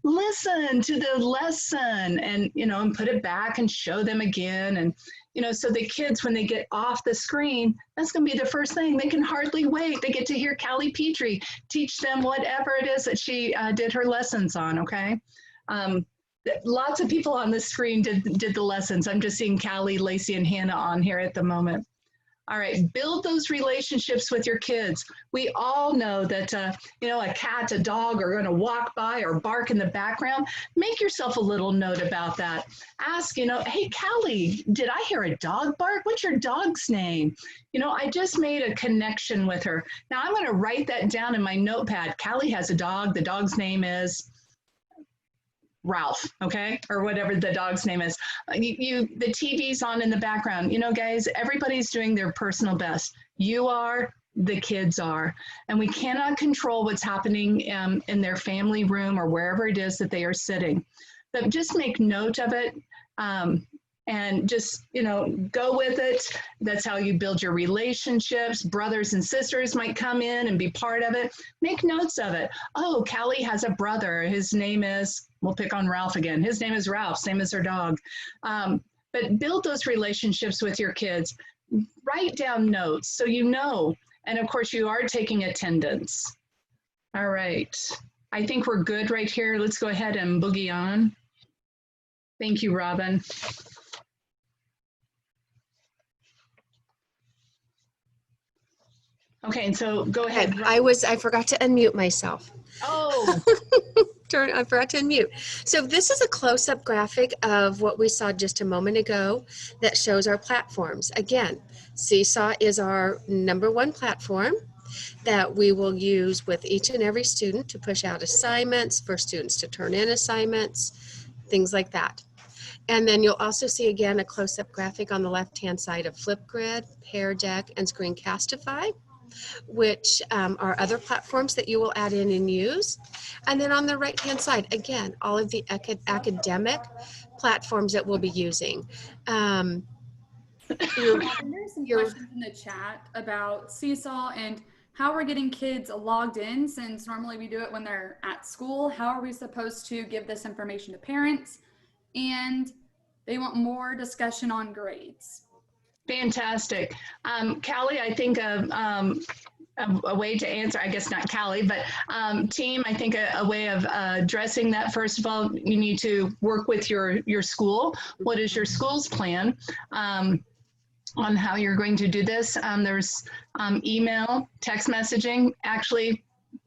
listen to the lesson and, you know, and put it back and show them again. And, you know, so the kids, when they get off the screen, that's going to be the first thing. They can hardly wait. They get to hear Callie Petrie teach them whatever it is that she did her lessons on, okay? Lots of people on the screen did the lessons. I'm just seeing Callie, Lacey, and Hannah on here at the moment. All right, build those relationships with your kids. We all know that, you know, a cat, a dog are going to walk by or bark in the background. Make yourself a little note about that. Ask, you know, hey, Callie, did I hear a dog bark? What's your dog's name? You know, I just made a connection with her. Now I'm going to write that down in my notepad. Callie has a dog. The dog's name is Ralph, okay, or whatever the dog's name is. The TV's on in the background. You know, guys, everybody's doing their personal best. You are, the kids are, and we cannot control what's happening in their family room or wherever it is that they are sitting. But just make note of it. And just, you know, go with it. That's how you build your relationships. Brothers and sisters might come in and be part of it. Make notes of it. Oh, Callie has a brother. His name is, we'll pick on Ralph again. His name is Ralph, same as her dog. But build those relationships with your kids. Write down notes so you know. And of course, you are taking attendance. All right. I think we're good right here. Let's go ahead and boogie on. Thank you, Robin. Okay, and so go ahead. I forgot to unmute myself. Oh. I forgot to unmute. So this is a close-up graphic of what we saw just a moment ago that shows our platforms. Again, Seesaw is our #1 platform that we will use with each and every student to push out assignments, for students to turn in assignments, things like that. And then you'll also see again a close-up graphic on the left-hand side of Flipgrid, Pear Deck, and Screencastify, which are other platforms that you will add in and use. And then on the right-hand side, again, all of the academic platforms that we'll be using. There's some questions in the chat about Seesaw and how we're getting kids logged in, since normally we do it when they're at school. How are we supposed to give this information to parents? And they want more discussion on grades. Fantastic. Callie, I think a way to answer, I guess not Callie, but team, I think a way of addressing that, first of all, you need to work with your school. What is your school's plan on how you're going to do this? There's email, text messaging, actually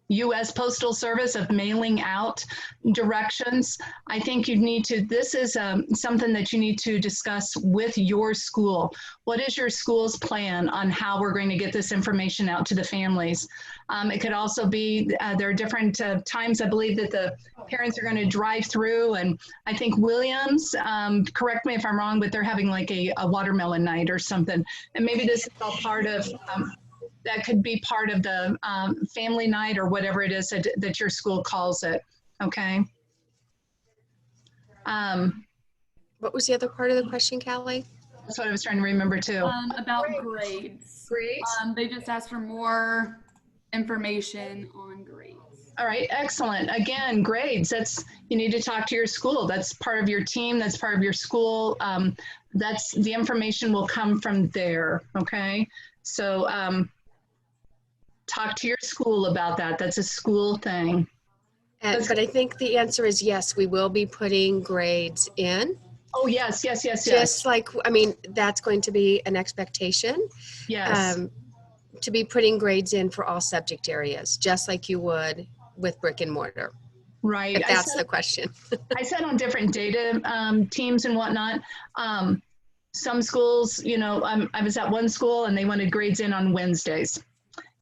U.S. Postal Service of mailing out directions. I think you need to, this is something that you need to discuss with your school. What is your school's plan on how we're going to get this information out to the families? It could also be, there are different times, I believe, that the parents are going to drive through, and I think Williams, correct me if I'm wrong, but they're having like a watermelon night or something. And maybe this is all part of, that could be part of the family night or whatever it is that your school calls it, okay? What was the other part of the question, Callie? That's what I was trying to remember too. About grades. Grades? They just asked for more information on grades. All right, excellent. Again, grades, that's, you need to talk to your school. That's part of your team, that's part of your school. That's, the information will come from there, okay? So, talk to your school about that. That's a school thing. But I think the answer is yes, we will be putting grades in. Oh, yes, yes, yes, yes. Just like, I mean, that's going to be an expectation. Yes. To be putting grades in for all subject areas, just like you would with brick and mortar. Right. If that's the question. I said on different data teams and whatnot, some schools, you know, I was at one school and they wanted grades in on Wednesdays.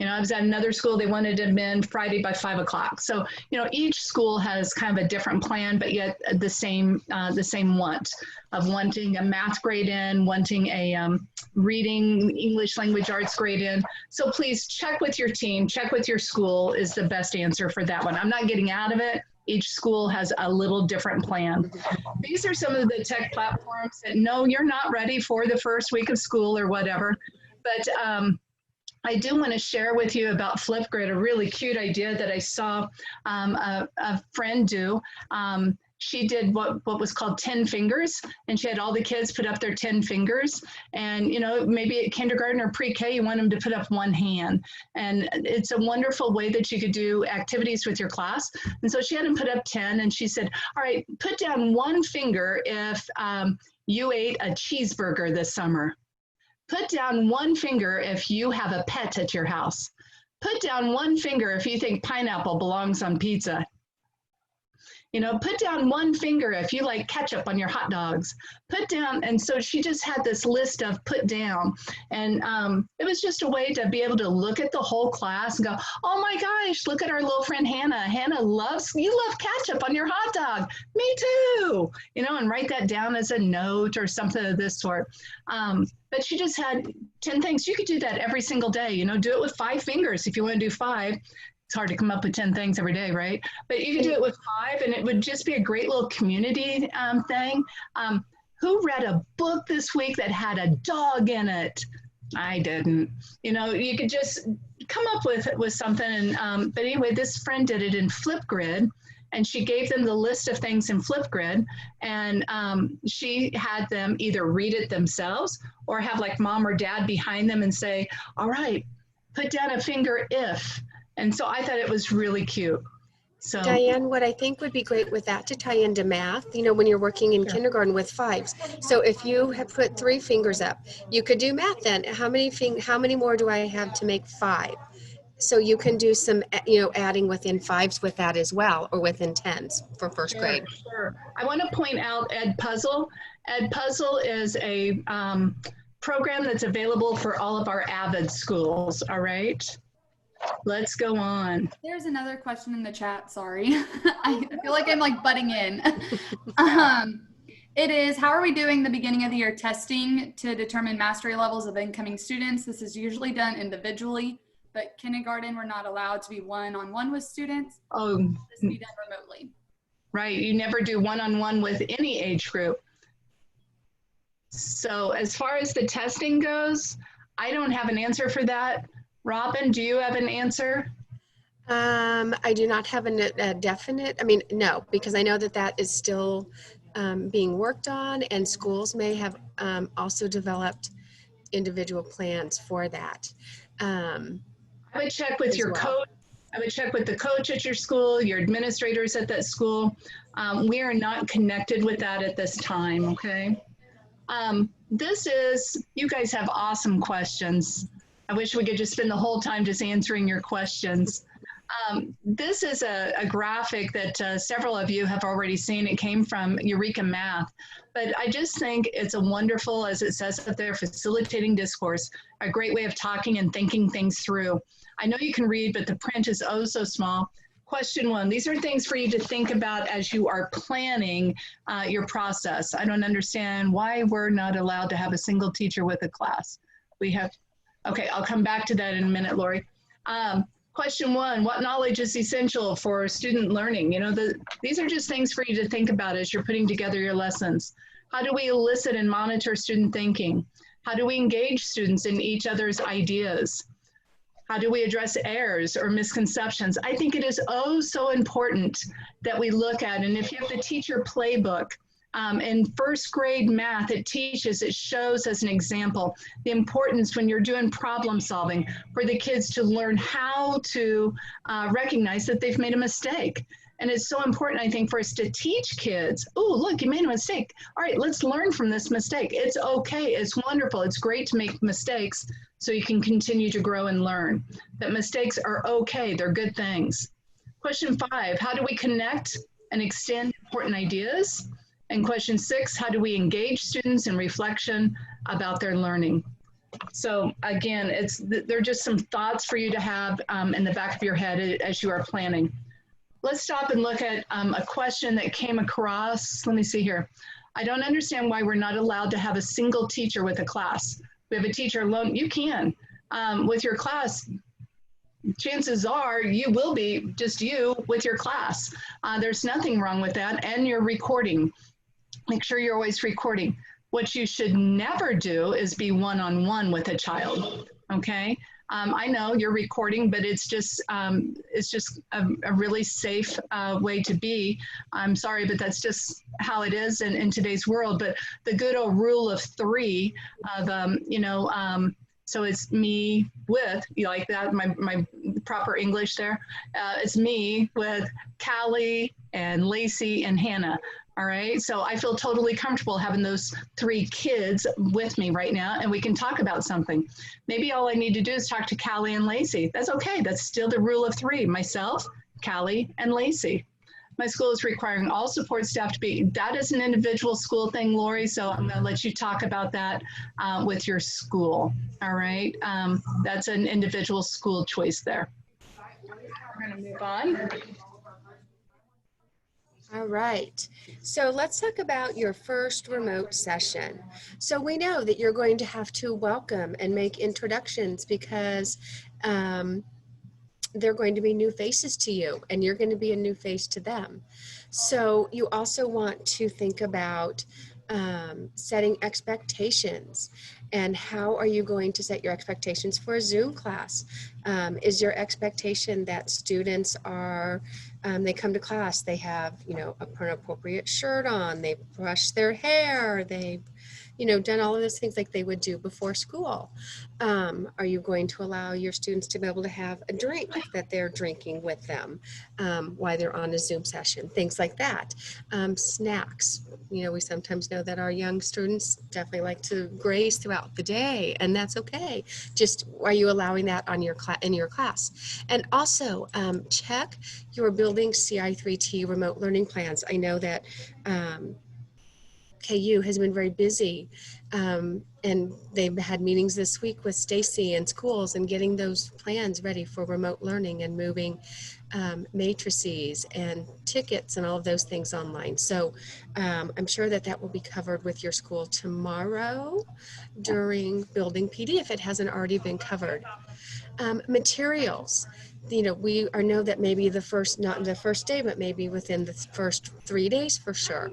You know, I was at another school, they wanted them in Friday by 5 o'clock. So, you know, each school has kind of a different plan, but yet the same want of wanting a math grade in, wanting a reading, English language arts grade in. So please check with your team, check with your school is the best answer for that one. I'm not getting out of it. Each school has a little different plan. These are some of the tech platforms that no, you're not ready for the first week of school or whatever, but I do want to share with you about Flipgrid, a really cute idea that I saw a friend do. She did what was called 10 fingers, and she had all the kids put up their 10 fingers. And, you know, maybe at kindergarten or pre-K, you want them to put up one hand. And it's a wonderful way that you could do activities with your class. And so she had them put up 10, and she said, all right, put down one finger if you ate a cheeseburger this summer. Put down one finger if you have a pet at your house. Put down one finger if you think pineapple belongs on pizza. You know, put down one finger if you like ketchup on your hot dogs. Put down, and so she just had this list of put down. And it was just a way to be able to look at the whole class and go, oh my gosh, look at our little friend Hannah. Hannah you love ketchup on your hot dog. Me too. You know, and write that down as a note or something of this sort. But she just had 10 things. You could do that every single day. You know, do it with 5 fingers if you want to do 5. It's hard to come up with 10 things every day, right? But you could do it with 5, and it would just be a great little community thing. Who read a book this week that had a dog in it? I didn't. You know, you could just come up with something. And, but anyway, this friend did it in Flipgrid, and she gave them the list of things in Flipgrid, and she had them either read it themselves or have like mom or dad behind them and say, all right, put down a finger if. And so I thought it was really cute. So Diane, what I think would be great with that to tie into math, you know, when you're working in kindergarten with 5s. So if you have put 3 fingers up, you could do math then. How many more do I have to make 5? So you can do some, you know, adding within 5s with that as well, or within 10s for first grade. Sure. I want to point out Edpuzzle. Edpuzzle is a program that's available for all of our AVID schools, all right? Let's go on. There's another question in the chat. Sorry. I feel like I'm like butting in. It is, how are we doing the beginning of the year testing to determine mastery levels of incoming students? This is usually done individually, but kindergarten, we're not allowed to be one-on-one with students. Oh, this can be done remotely. Right. You never do one-on-one with any age group. So as far as the testing goes, I don't have an answer for that. Robin, do you have an answer? I do not have a definite, I mean, no, because I know that is still being worked on, and schools may have also developed individual plans for that. I would check with your coach. I would check with the coach at your school, your administrators at that school. We are not connected with that at this time, okay? You guys have awesome questions. I wish we could just spend the whole time just answering your questions. This is a graphic that several of you have already seen. It came from Eureka Math, but I just think it's a wonderful, as it says up there, facilitating discourse, a great way of talking and thinking things through. I know you can read, but the print is oh so small. Question 1, these are things for you to think about as you are planning your process. I don't understand why we're not allowed to have a single teacher with a class. We have. Okay, I'll come back to that in a minute, Lori. Question 1, what knowledge is essential for student learning? You know, these are just things for you to think about as you're putting together your lessons. How do we elicit and monitor student thinking? How do we engage students in each other's ideas? How do we address errors or misconceptions? I think it is oh so important that we look at, and if you have the teacher playbook, in first grade math, it shows as an example the importance when you're doing problem solving for the kids to learn how to recognize that they've made a mistake. And it's so important, I think, for us to teach kids, oh, look, you made a mistake. All right, let's learn from this mistake. It's okay, it's wonderful, it's great to make mistakes so you can continue to grow and learn. That mistakes are okay, they're good things. Question 5, how do we connect and extend important ideas? And question 6, how do we engage students in reflection about their learning? So again, they're just some thoughts for you to have in the back of your head as you are planning. Let's stop and look at a question that came across. Let me see here. I don't understand why we're not allowed to have a single teacher with a class. We have a teacher alone. You can. With your class, chances are you will be just you with your class. There's nothing wrong with that. And you're recording. Make sure you're always recording. What you should never do is be one-on-one with a child, okay? I know you're recording, but it's just a really safe way to be. I'm sorry, but that's just how it is in today's world. But the good old rule of three of, so it's me with, you like that, my proper English there? It's me with Callie and Lacey and Hannah. All right, so I feel totally comfortable having those 3 kids with me right now, and we can talk about something. Maybe all I need to do is talk to Callie and Lacey. That's okay. That's still the rule of 3, myself, Callie, and Lacey. My school is requiring all support staff to be, that is an individual school thing, Lori, so I'm gonna let you talk about that with your school, all right? That's an individual school choice there. We're gonna move on. All right, so let's talk about your first remote session. So we know that you're going to have to welcome and make introductions because they're going to be new faces to you and you're going to be a new face to them. So you also want to think about setting expectations and how are you going to set your expectations for a Zoom class? Is your expectation that students are, they come to class, they have, an appropriate shirt on, they brush their hair, they've, done all of those things like they would do before school? Are you going to allow your students to be able to have a drink that they're drinking with them while they're on a Zoom session? Things like that. Snacks. We sometimes know that our young students definitely like to graze throughout the day, and that's okay. Just are you allowing that on your in your class? And also check your building CI3T remote learning plans. I know that KU has been very busy and they've had meetings this week with Stacy and schools and getting those plans ready for remote learning and moving matrices and tickets and all of those things online. So I'm sure that will be covered with your school tomorrow during building PD if it hasn't already been covered. Materials. We know that maybe not the first day, but maybe within the first 3 days for sure.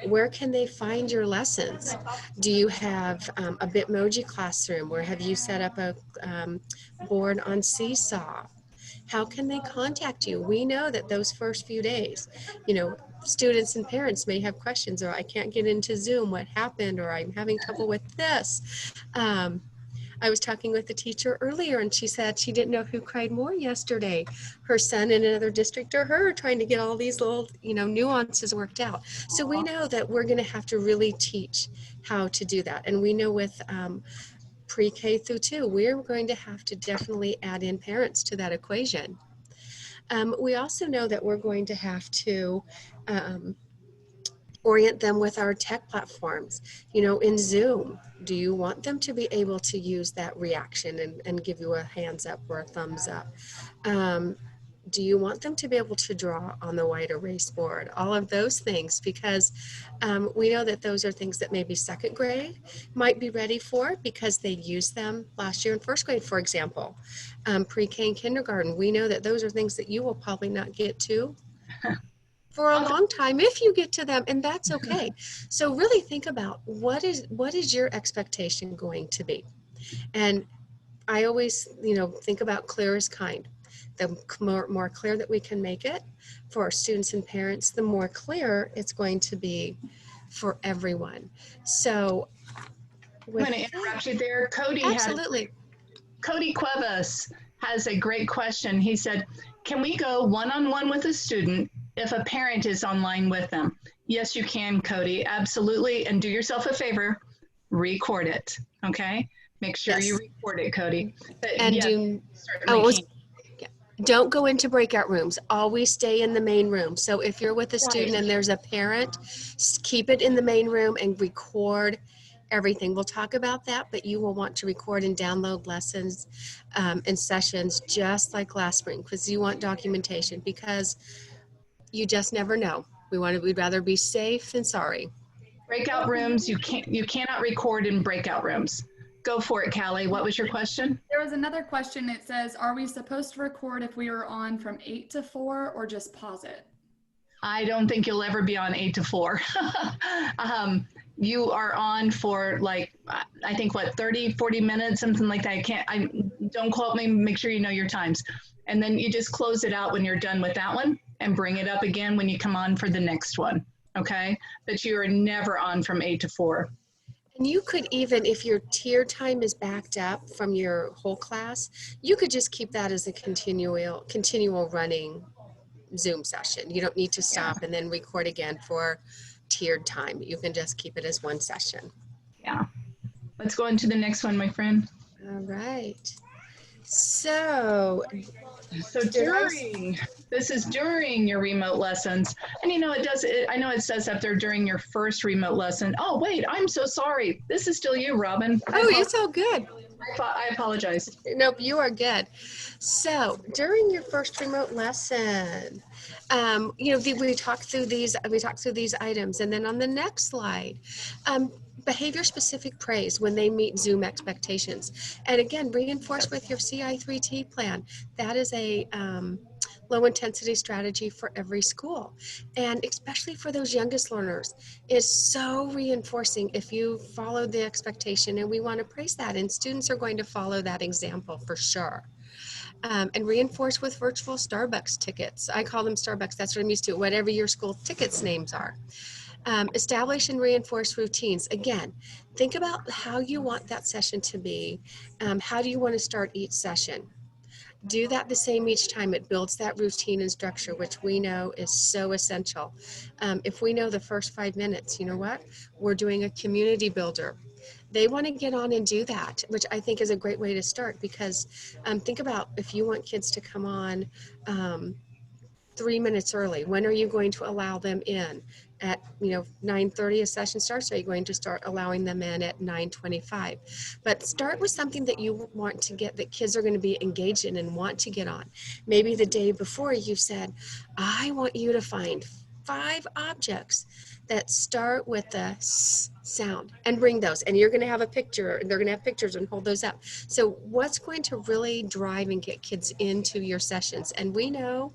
Where can they find your lessons? Do you have a Bitmoji classroom? Where have you set up a board on Seesaw? How can they contact you? We know that those first few days, students and parents may have questions, or I can't get into Zoom, what happened, or I'm having trouble with this. I was talking with the teacher earlier and she said she didn't know who cried more yesterday, her son in another district or her, trying to get all these little, nuances worked out. So we know that we're going to have to really teach how to do that. And we know with pre-K through 2, we're going to have to definitely add in parents to that equation. We also know that we're going to have to orient them with our tech platforms. In Zoom, do you want them to be able to use that reaction and give you a hands up or a thumbs up? Do you want them to be able to draw on the white erase board? All of those things, because we know that those are things that maybe second grade might be ready for because they used them last year in first grade, for example. Pre-K and kindergarten, we know that those are things that you will probably not get to for a long time if you get to them, and that's okay. So really think about what is your expectation going to be? And I always, think about clear is kind. The more clear that we can make it for our students and parents, the more clear it's going to be for everyone. So I'm going to interrupt you there. Cody Cuevas has a great question. He said, can we go one-on-one with a student if a parent is online with them? Yes, you can, Cody, absolutely. And do yourself a favor, record it, okay? Make sure you record it, Cody. But and don't go into breakout rooms. Always stay in the main room. So if you're with a student and there's a parent, keep it in the main room and record everything. We'll talk about that, but you will want to record and download lessons and sessions just like last spring, because you want documentation, because you just never know. We'd rather be safe than sorry. Breakout rooms, you cannot record in breakout rooms. Go for it, Callie. What was your question? There was another question. It says, are we supposed to record if we are on from 8 to 4 or just pause it? I don't think you'll ever be on 8 to 4. You are on for like, I think what, 30, 40 minutes, something like that. Don't quote me, make sure you know your times. And then you just close it out when you're done with that one and bring it up again when you come on for the next one. Okay. But you are never on from 8 to 4. And you could even, if your tier time is backed up from your whole class, you could just keep that as a continual running Zoom session. You don't need to stop and then record again for tiered time. You can just keep it as one session. Yeah. Let's go into the next one, my friend. All right. So this is during your remote lessons. And you know, I know it says up there during your first remote lesson. Oh, wait, I'm so sorry. This is still you, Robin. Oh, it's all good. I apologize. Nope, you are good. So during your first remote lesson, we talk through these items, and then on the next slide, behavior specific praise when they meet Zoom expectations. And again, reinforce with your CI3T plan. That is a low intensity strategy for every school. And especially for those youngest learners, is so reinforcing if you follow the expectation, and we want to praise that. And students are going to follow that example for sure. And reinforce with virtual Starbucks tickets. I call them Starbucks, that's what I'm used to, whatever your school tickets names are. Establish and reinforce routines. Again, think about how you want that session to be. How do you want to start each session? Do that the same each time. It builds that routine and structure, which we know is so essential. If we know the first 5 minutes, you know what? We're doing a community builder. They want to get on and do that, which I think is a great way to start, because think about if you want kids to come on 3 minutes early, when are you going to allow them in? At 9:30 a session starts, are you going to start allowing them in at 9:25? But start with something that you want to get, that kids are going to be engaged in and want to get on. Maybe the day before you said, I want you to find 5 objects that start with the S sound and bring those, and you're going to have a picture, they're going to have pictures and hold those up. So what's going to really drive and get kids into your sessions? And we know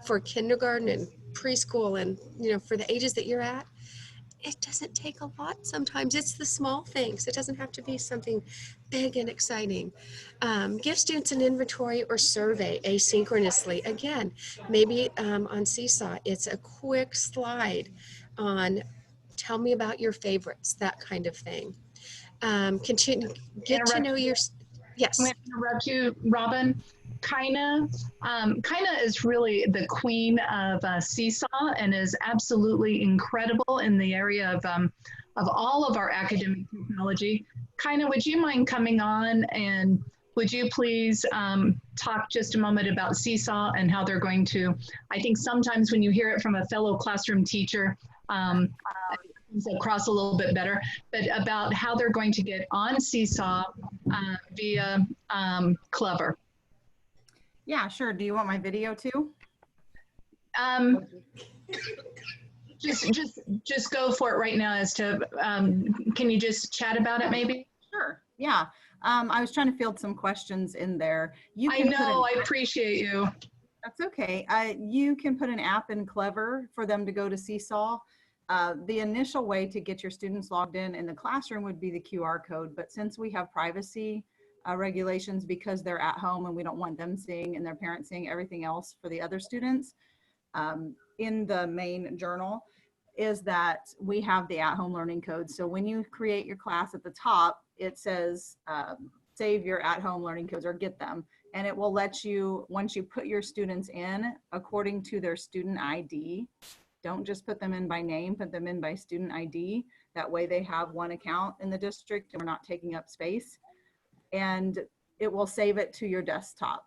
for kindergarten and preschool, and for the ages that you're at, it doesn't take a lot. Sometimes it's the small things. It doesn't have to be something big and exciting. Give students an inventory or survey asynchronously. Again, maybe on Seesaw, it's a quick slide on tell me about your favorites, that kind of thing. Get to know your, yes. I'm going to interrupt you, Robin. Kaina is really the queen of Seesaw and is absolutely incredible in the area of all of our academic technology. Kaina, would you mind coming on, and would you please talk just a moment about Seesaw and how they're going to, I think sometimes when you hear it from a fellow classroom teacher, things across a little bit better, but about how they're going to get on Seesaw via Clever. Yeah, sure. Do you want my video too? Just go for it right now as to, can you just chat about it maybe? Sure, yeah. I was trying to field some questions in there. I know, I appreciate you. That's okay. You can put an app in Clever for them to go to Seesaw. The initial way to get your students logged in the classroom would be the QR code, but since we have privacy regulations, because they're at home and we don't want them seeing and their parents seeing everything else for the other students, in the main journal is that we have the at-home learning code. So when you create your class at the top, it says save your at-home learning codes or get them, and it will let you, once you put your students in according to their student ID, don't just put them in by name, put them in by student ID. That way they have one account in the district and we're not taking up space. And it will save it to your desktop.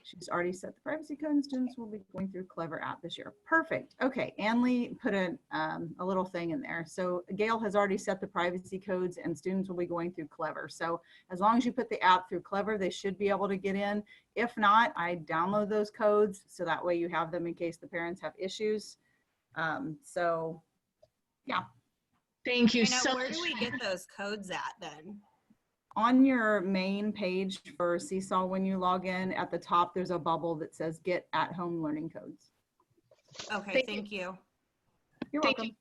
She's already set the privacy code and students will be going through Clever app this year. Perfect. Okay, Ann Lee put a little thing in there. So Gail has already set the privacy codes and students will be going through Clever. So as long as you put the app through Clever, they should be able to get in. If not, I download those codes so that way you have them in case the parents have issues. So yeah. Thank you Now, so where much. do we get those codes at then? On your main page for Seesaw, when you log in at the top, there's a bubble that says get at home learning codes. Okay, thank you. You're welcome.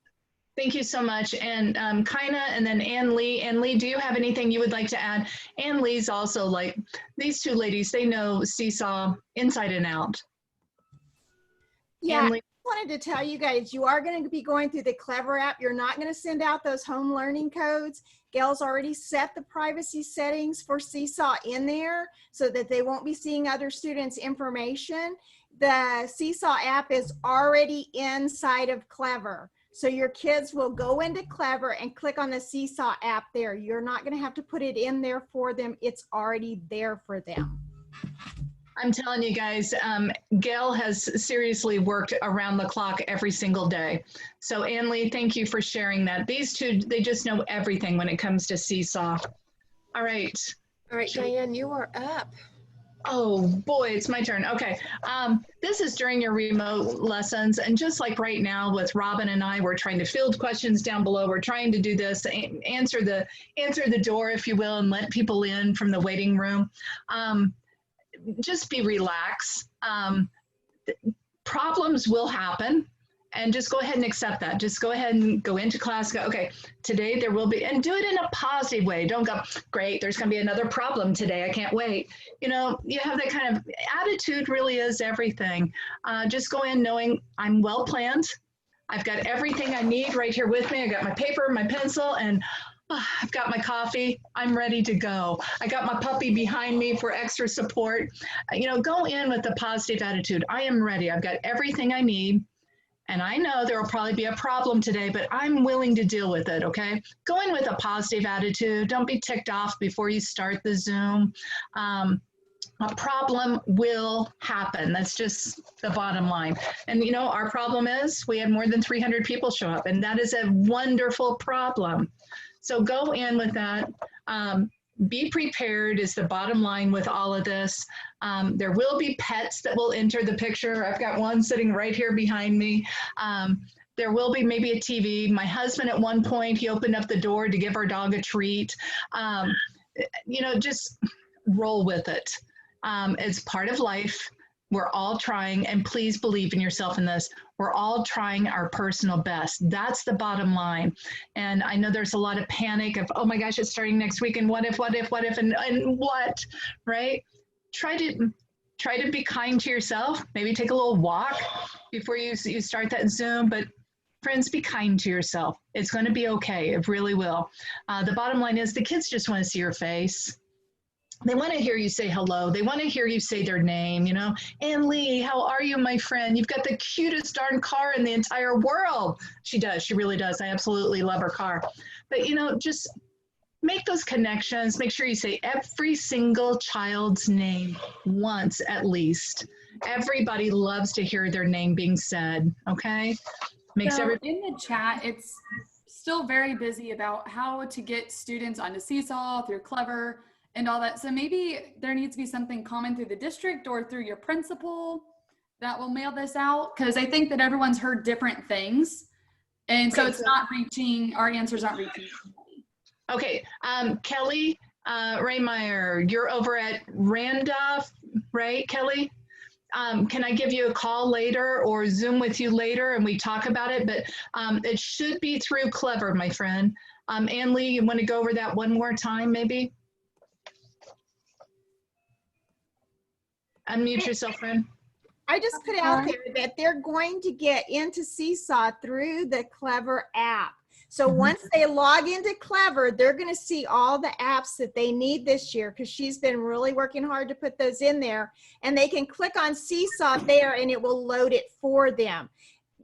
Thank you so much. And Kaina and then Ann Lee. Ann Lee, do you have anything you would like to add? Ann Lee's also like, these two ladies, they know Seesaw inside and out. Yeah, Ann I Lee? wanted to tell you guys, you are going to be going through the Clever app. You're not going to send out those home learning codes. Gail's already set the privacy settings for Seesaw in there so that they won't be seeing other students' information. The Seesaw app is already inside of Clever. So your kids will go into Clever and click on the Seesaw app there. You're not going to have to put it in there for them. It's already there for them. I'm telling you guys, Gail has seriously worked around the clock every single day. So Ann Lee, thank you for sharing that. These two, they just know everything when it comes to Seesaw. All right. All right, Diane, you are up. Oh boy, it's my turn. Okay. This is during your remote lessons. And just like right now with Robin and I, we're trying to field questions down below. We're trying to do this, answer the door, if you will, and let people in from the waiting room. Just be relaxed. Problems will happen and just go ahead and accept that. Just go ahead and go into class, go, okay, today there will be, and do it in a positive way. Don't go, great, there's gonna be another problem today, I can't wait. You know, you have that kind of attitude really is everything. Just go in knowing I'm well planned. I've got everything I need right here with me. I got my paper, my pencil, and I've got my coffee. I'm ready to go. I got my puppy behind me for extra support. You know, go in with a positive attitude. I am ready. I've got everything I need. And I know there will probably be a problem today, but I'm willing to deal with it, okay? Go in with a positive attitude. Don't be ticked off before you start the Zoom. A problem will happen. That's just the bottom line. And you know, our problem is we had more than 300 people show up, and that is a wonderful problem. So go in with that. Be prepared is the bottom line with all of this. There will be pets that will enter the picture. I've got one sitting right here behind me. There will be maybe a TV. My husband at one point, he opened up the door to give our dog a treat. You know, just roll with it. It's part of life. We're all trying, and please believe in yourself in this. We're all trying our personal best. That's the bottom line. And I know there's a lot of panic of, oh my gosh, it's starting next week, and what if, and what, right? Try to be kind to yourself. Maybe take a little walk before you start that Zoom, but friends, be kind to yourself. It's gonna be okay, it really will. The bottom line is the kids just wanna see your face. They want to hear you say hello. They want to hear you say their name, you know. Ann Lee, how are you, my friend? You've got the cutest darn car in the entire world. She does. She really does. I absolutely love her car. But, you know, just make those connections. Make sure you say every single child's name once at least. Everybody loves to hear their name being said, okay? Makes so everybody. In the chat, it's still very busy about how to get students onto Seesaw through Clever and all that. So maybe there needs to be something common through the district or through your principal that will mail this out, because I think that everyone's heard different things. And so it's not reaching, our answers aren't reaching. Okay, Kelly Raymeyer, you're over at Randolph, right, Kelly? Can I give you a call later or Zoom with you later and we talk about it? But it should be through Clever, my friend. Ann Lee, you want to go over that one more time, maybe? Unmute yourself, friend. I just put out there that they're going to get into Seesaw through the Clever app. So once they log into Clever, they're going to see all the apps that they need this year, because she's been really working hard to put those in there, and they can click on Seesaw there and it will load it for them.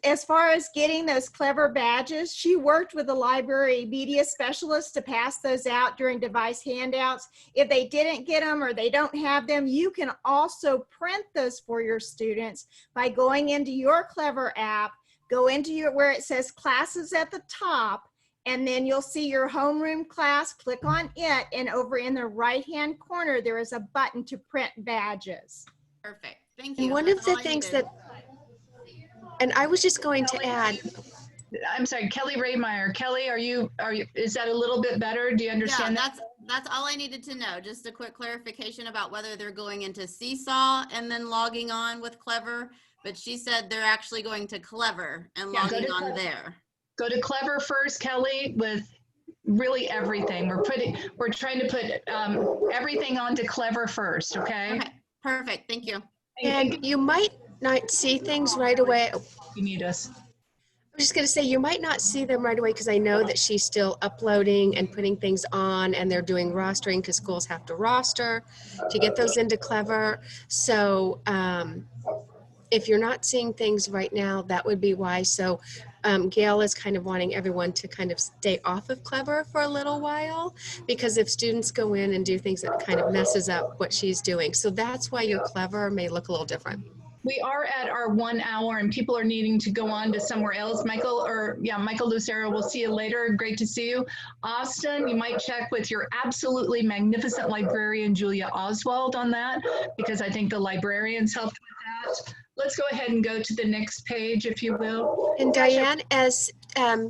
as far as getting those clever badges, she worked with the library media specialist to pass those out during device handouts. If they didn't get them or they don't have them, you can also print those for your students by going into your Clever app, go into your where it says classes at the top, and then you'll see your homeroom class, click on it, and over in the right-hand corner, there is a button to print badges. Perfect. Thank you. And one That's of the all I things needed. and I was just going to add, I'm sorry, Kelly Raymeyer. Kelly, is that a little bit better? Do you understand Yeah, that? that's all I needed to know. Just a quick clarification about whether they're going into Seesaw and then logging on with Clever. But she said they're actually going to Clever and Yeah, go logging to on Clever. there. Go to Clever first, Kelly, with really everything. We're trying to put everything onto Clever first, okay? Okay, perfect. Thank you. and you might not see things right away. You need us. I'm just going to say you might not see them right away because I know that she's still uploading and putting things on, and they're doing rostering because schools have to roster to get those into Clever. So if you're not seeing things right now, that would be why. So Gail is kind of wanting everyone to kind of stay off of Clever for a little while, because if students go in and do things, that kind of messes up what she's doing. So that's why your Clever may look a little different. We are at our 1 hour and people are needing to go on to somewhere else. Michael Lucero, we'll see you later. Great to see you. Austin, you might check with your absolutely magnificent librarian, Julia Oswald, on that, because I think the librarians helped with that. Let's go ahead and go to the next page, if you will. And Diane, as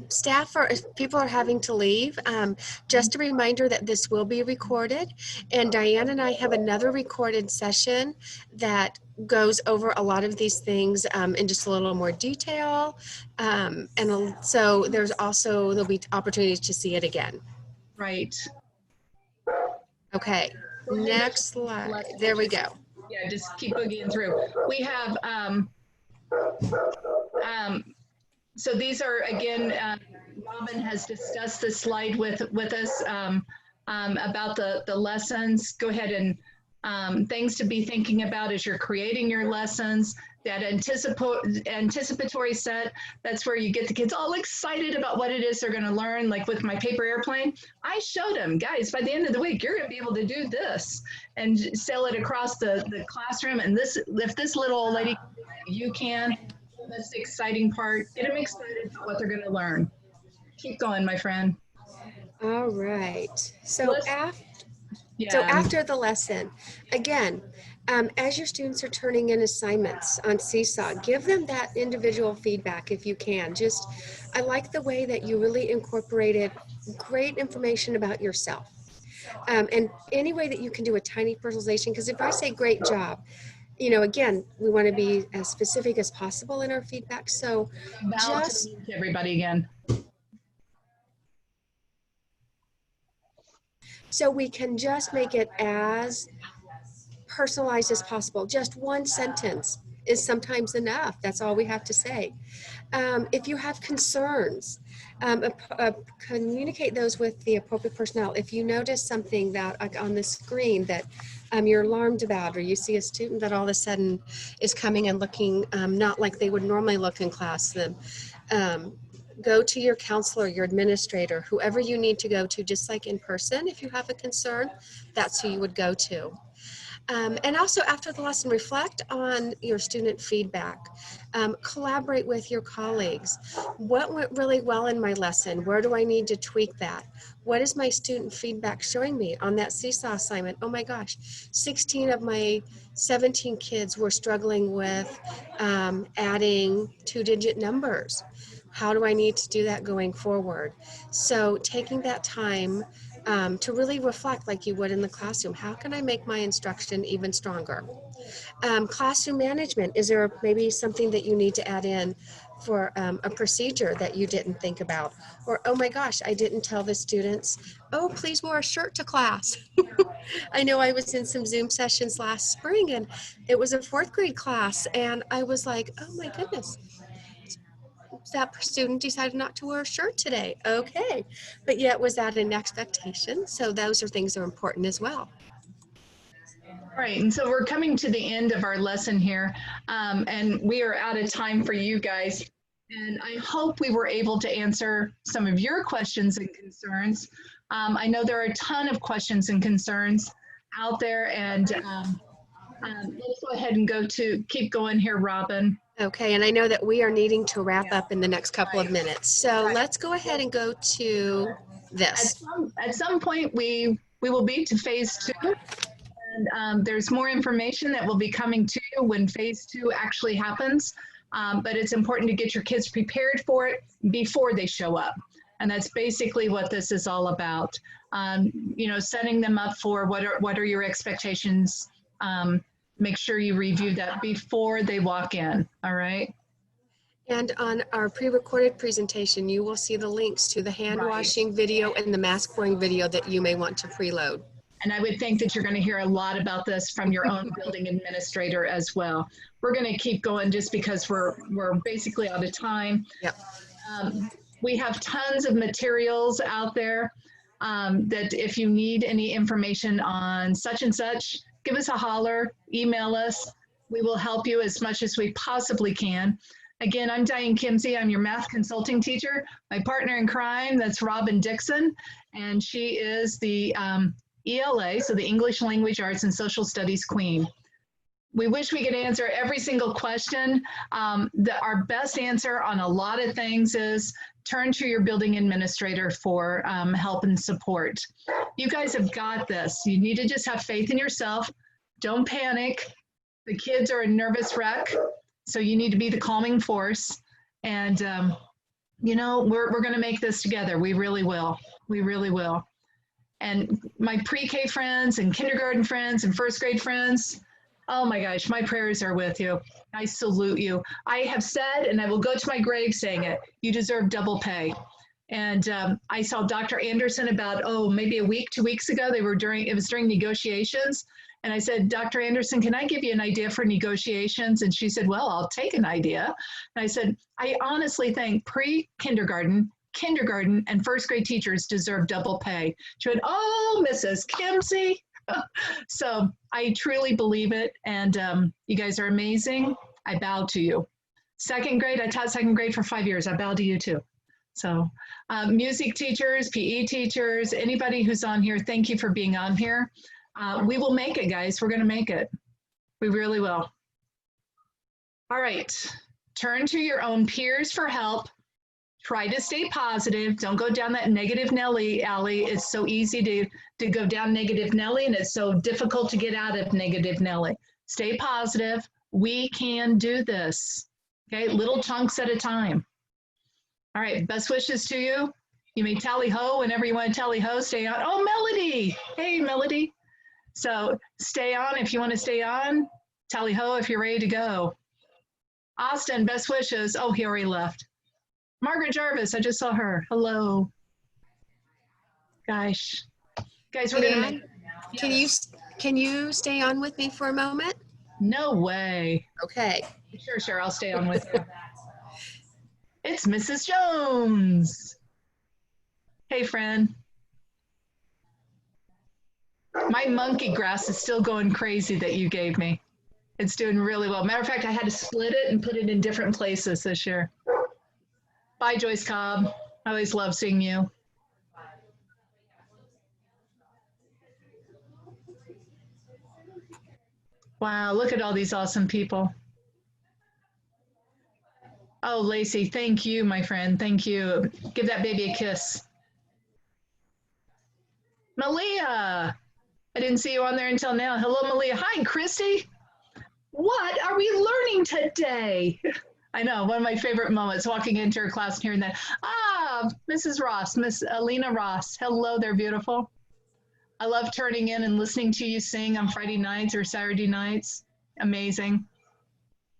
staff or if people are having to leave, just a reminder that this will be recorded. And Diane and I have another recorded session that goes over a lot of these things in just a little more detail. So there'll be opportunities to see it again. Right. Okay, next slide. There we go. Yeah, just keep boogieing through. We have, so these are, again, Robin has discussed this slide with us about the lessons. Go ahead and things to be thinking about as you're creating your lessons. That anticipatory set, that's where you get the kids all excited about what it is they're going to learn. Like with my paper airplane, I showed them, guys, by the end of the week, you're going to be able to do this and sell it across the classroom. And if this little old lady, you can, that's the exciting part. Get them excited about what they're going to learn. Keep going, my friend. All right. So after the lesson, again, as your students are turning in assignments on Seesaw, give them that individual feedback if you can. I like the way that you really incorporated great information about yourself. And any way that you can do a tiny personalization, because if I say great job, again, we want to be as specific as possible in our feedback. So just everybody again. So we can just make it as personalized as possible. Just one sentence is sometimes enough. That's all we have to say. If you have concerns, communicate those with the appropriate personnel. If you notice something that on the screen that you're alarmed about, or you see a student that all of a sudden is coming and looking not like they would normally look in class, then go to your counselor, your administrator, whoever you need to go to, just like in person. If you have a concern, that's who you would go to. And also after the lesson, reflect on your student feedback. Collaborate with your colleagues. What went really well in my lesson? Where do I need to tweak that? What is my student feedback showing me on that Seesaw assignment? Oh my gosh, 16 of my 17 kids were struggling with adding 2-digit numbers. How do I need to do that going forward? So taking that time to really reflect like you would in the classroom. How can I make my instruction even stronger? Classroom management, is there maybe something that you need to add in for a procedure that you didn't think about? Or, oh my gosh, I didn't tell the students, oh, please wear a shirt to class. I know I was in some Zoom sessions last spring and it was a 4th grade class and I was like, oh my goodness. That student decided not to wear a shirt today. Okay, but yet was that an expectation? So those are things that are important as well. Right, and so we're coming to the end of our lesson here, and we are out of time for you guys. And I hope we were able to answer some of your questions and concerns. I know there are a ton of questions and concerns out there, and let's go ahead and keep going here, Robin. Okay, and I know that we are needing to wrap up in the next couple of minutes. So let's go ahead and go to this. At some point, we will be to phase 2. And there's more information that will be coming to you when phase 2 actually happens. But it's important to get your kids prepared for it before they show up. And that's basically what this is all about. You know, setting them up for what are your expectations. Make sure you review that before they walk in, all right? And on our pre-recorded presentation, you will see the links to the hand washing video and the mask wearing video that you may want to preload. And I would think that you're going to hear a lot about this from your own building administrator as well. We're going to keep going just because we're basically out of time. Yep. We have tons of materials out there that if you need any information on such and such, give us a holler, email us. We will help you as much as we possibly can. Again, I'm Diane Kimsey. I'm your math consulting teacher. My partner in crime, that's Robin Dixon, and she is the ELA, so the English Language Arts and Social Studies Queen. We wish we could answer every single question. Our best answer on a lot of things is turn to your building administrator for help and support. You guys have got this. You need to just have faith in yourself. Don't panic. The kids are a nervous wreck, so you need to be the calming force. And, you know, we're going to make this together. We really will. We really will. And my pre-K friends and kindergarten friends and first grade friends, oh my gosh, my prayers are with you. I salute you. I have said, and I will go to my grave saying it, you deserve double pay. And I saw Dr. Anderson about, maybe a week, 2 weeks ago. It was during negotiations. And I said, Dr. Anderson, can I give you an idea for negotiations? And she said, well, I'll take an idea. And I said, I honestly think pre-kindergarten, kindergarten, and first grade teachers deserve double pay. She went, oh, Mrs. Kimsey. So I truly believe it. And you guys are amazing. I bow to you. Second grade, I taught second grade for 5 years. I bow to you too. So music teachers, PE teachers, anybody who's on here, thank you for being on here. We will make it, guys. We're going to make it. We really will. All right. Turn to your own peers for help. Try to stay positive. Don't go down that negative Nelly alley. It's so easy to go down negative Nelly, and it's so difficult to get out of negative Nelly. Stay positive. We can do this. Okay, little chunks at a time. All right, best wishes to you. You may tally ho whenever you want to tally ho. Stay on. Oh, Melody. Hey, Melody. So stay on if you want to stay on. Tally ho if you're ready to go. Austin, best wishes. Oh, he already left. Margaret Jarvis, I just saw her. Hello. Gosh. Guys, we're going to make it. Can you stay on with me for a moment? No way. Okay. Sure. I'll stay on with you. It's Mrs. Jones. Hey, friend. My monkey grass is still going crazy that you gave me. It's doing really well. Matter of fact, I had to split it and put it in different places this year. Bye, Joyce Cobb. I always love seeing you. Wow, look at all these awesome people. Oh, Lacey, thank you, my friend. Thank you. Give that baby a kiss. Malia. I didn't see you on there until now. Hello, Malia. Hi, Christy. What are we learning today? I know, one of my favorite moments, walking into her class and hearing that. Ah, Mrs. Ross, Miss Alina Ross. Hello there, beautiful. I love turning in and listening to you sing on Friday nights or Saturday nights. Amazing.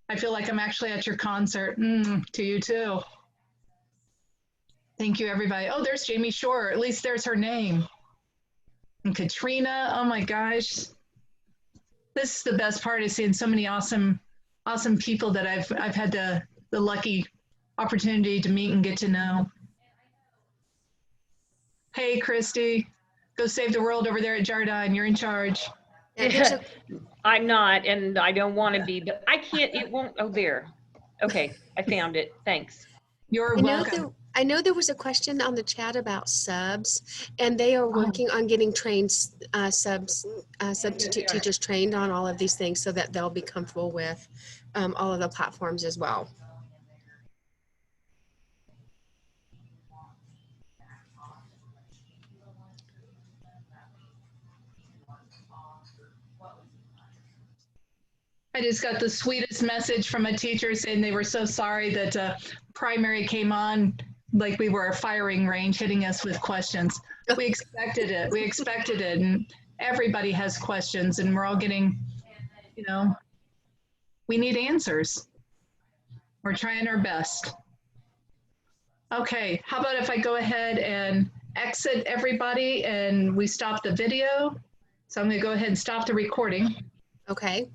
I feel like I'm actually at your concert. To you too. Thank you, everybody. Oh, there's Jamie Shore. At least there's her name. And Katrina, oh my gosh. This is the best part, is seeing so many awesome people that I've had the lucky opportunity to meet and get to know. Hey, Christy, go save the world over there at Jardine. You're in charge. Yeah, I'm not, and I don't want to be, but I can't, it won't, oh, there. Okay, I found it, thanks. You're welcome. I know there was a question on the chat about subs, and they are working on getting trained substitute teachers trained on all of these things so that they'll be comfortable with all of the platforms as well. I just got the sweetest message from a teacher saying they were so sorry that primary came on like we were a firing range hitting us with questions. We expected it. We expected it. And everybody has questions and we're all getting, you know, we need answers. We're trying our best. Okay, how about if I go ahead and exit everybody and we stop the video? So I'm going to go ahead and stop the recording. Okay.